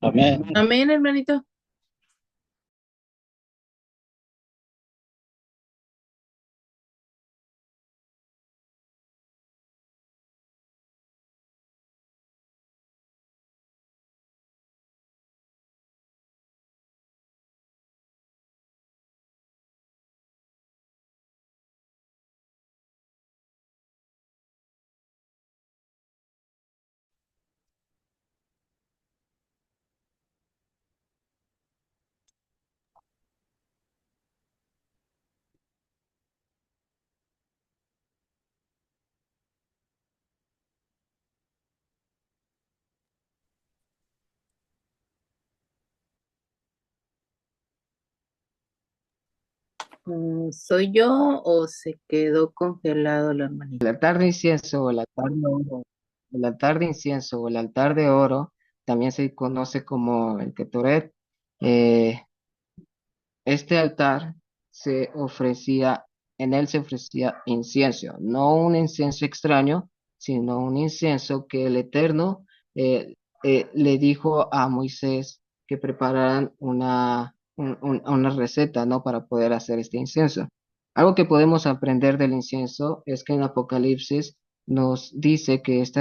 Amén. Amén, hermanito. ¿Soy yo o se quedó congelado la hermanita? El altar de incienso o el altar de oro, el altar de incienso o el altar de oro también se conoce como el Ketoret. Eh, Este altar en él se ofrecía incienso, no un incienso extraño, sino un incienso que el Eterno le dijo a Moisés que prepararan una receta, ¿no? Para poder hacer este incienso. Algo que podemos aprender del incienso es que en Apocalipsis nos dice que este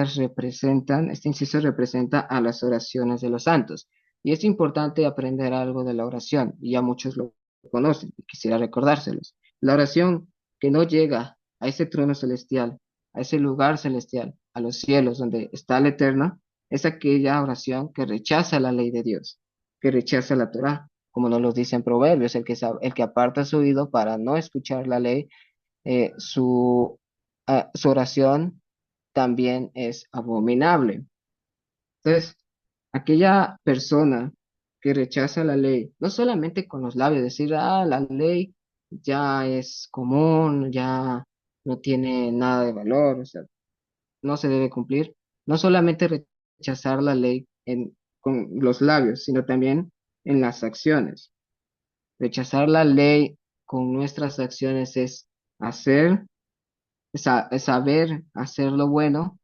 incienso representa a las oraciones de los santos. Y es importante aprender algo de la oración, y ya muchos lo conocen, y quisiera recordárselos. La oración que no llega a ese trono celestial, a ese lugar celestial, a los cielos donde está el Eterno, es aquella oración que rechaza la ley de Dios, que rechaza la Torá, como nos lo dice en Proverbios, el que aparta su oído para no escuchar la ley, eh, su, su oración también es abominable. Entonces, aquella persona que rechaza la ley, no solamente con los labios, decir, la ley ya es común, ya no tiene nada de valor, o sea, no se debe cumplir, no solamente rechazar la ley con los labios, sino también en las acciones. Rechazar la ley con nuestras acciones es hacer, es saber hacer lo bueno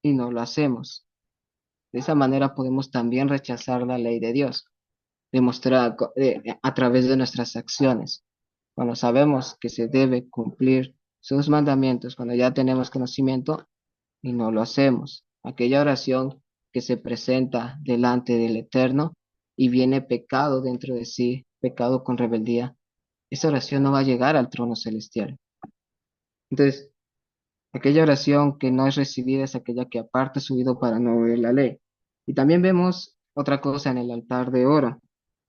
y no lo hacemos. De esa manera podemos también rechazar la ley de Dios, demostrar a través de nuestras acciones. Cuando sabemos que se debe cumplir sus mandamientos, cuando ya tenemos conocimiento y no lo hacemos. Aquella oración que se presenta delante del Eterno y viene pecado dentro de sí, pecado con rebeldía, esa oración no va a llegar al trono celestial. Entonces, aquella oración que no es recibida es aquella que aparta su oído para no oír la ley. Y también vemos otra cosa en el altar de oro.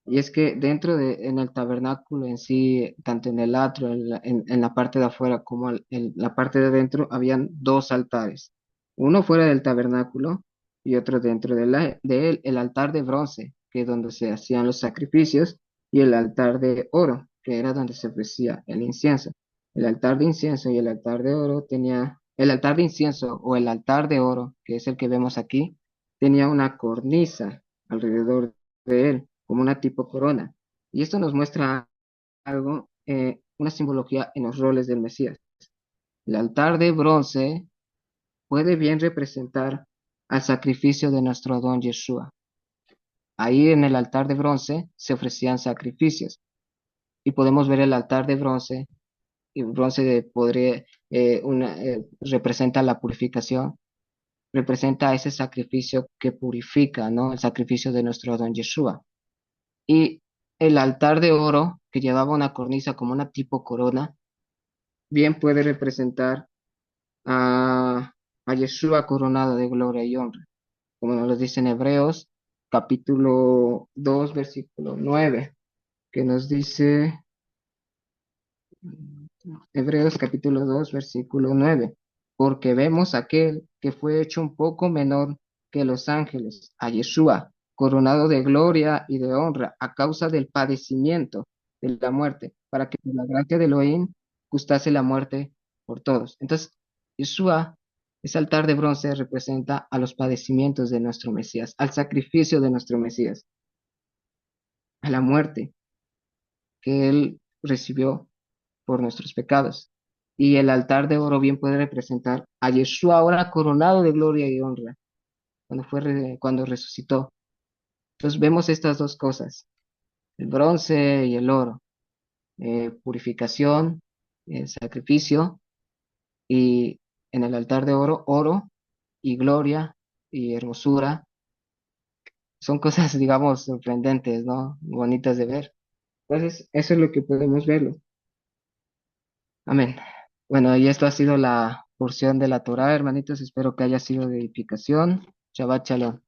Y es que en el tabernáculo en sí, tanto en el atrio, en la parte de afuera como en la parte de adentro, habían dos altares. Uno fuera del tabernáculo y otro dentro de él, el altar de bronce, que es donde se hacían los sacrificios, y el altar de oro, que era donde se ofrecía el incienso. El altar de incienso y el altar de oro el altar de incienso o el altar de oro, que es el que vemos aquí, tenía una cornisa alrededor de él, como una tipo corona. Y esto nos muestra algo, una simbología en los roles del Mesías. El altar de bronce puede bien representar al sacrificio de nuestro don Yeshua. Ahí en el altar de bronce se ofrecían sacrificios y podemos ver el altar de bronce y bronce representa la purificación, representa ese sacrificio que purifica, ¿no? El sacrificio de nuestro don Yeshua. Y el altar de oro, que llevaba una cornisa como una tipo corona, bien puede representar a Yeshua coronado de gloria y honra, como nos lo dice en Hebreos, capítulo 2 versículo 9, que nos dice, Hebreos capítulo 2 versículo 9, porque vemos aquel que fue hecho un poco menor que los ángeles, a Yeshua, coronado de gloria y de honra a causa del padecimiento de la muerte, para que por la gracia de Elohim gustase la muerte por todos. Entonces, Yeshua, ese altar de bronce representa a los padecimientos de nuestro Mesías, al sacrificio de nuestro Mesías, a la muerte que él recibió por nuestros pecados. Y el altar de oro bien puede representar a Yeshua ahora coronado de gloria y honra cuando resucitó. Entonces vemos estas dos cosas, el bronce y el oro, purificación, sacrificio, y en el altar de oro, oro y gloria y hermosura. Son cosas, digamos, sorprendentes, ¿no? Bonitas de ver. Entonces, eso es lo que podemos verlo. Amén. Bueno, y esto ha sido la porción de la Torá, hermanitos. Espero que haya sido de edificación. Shabbat Shalom.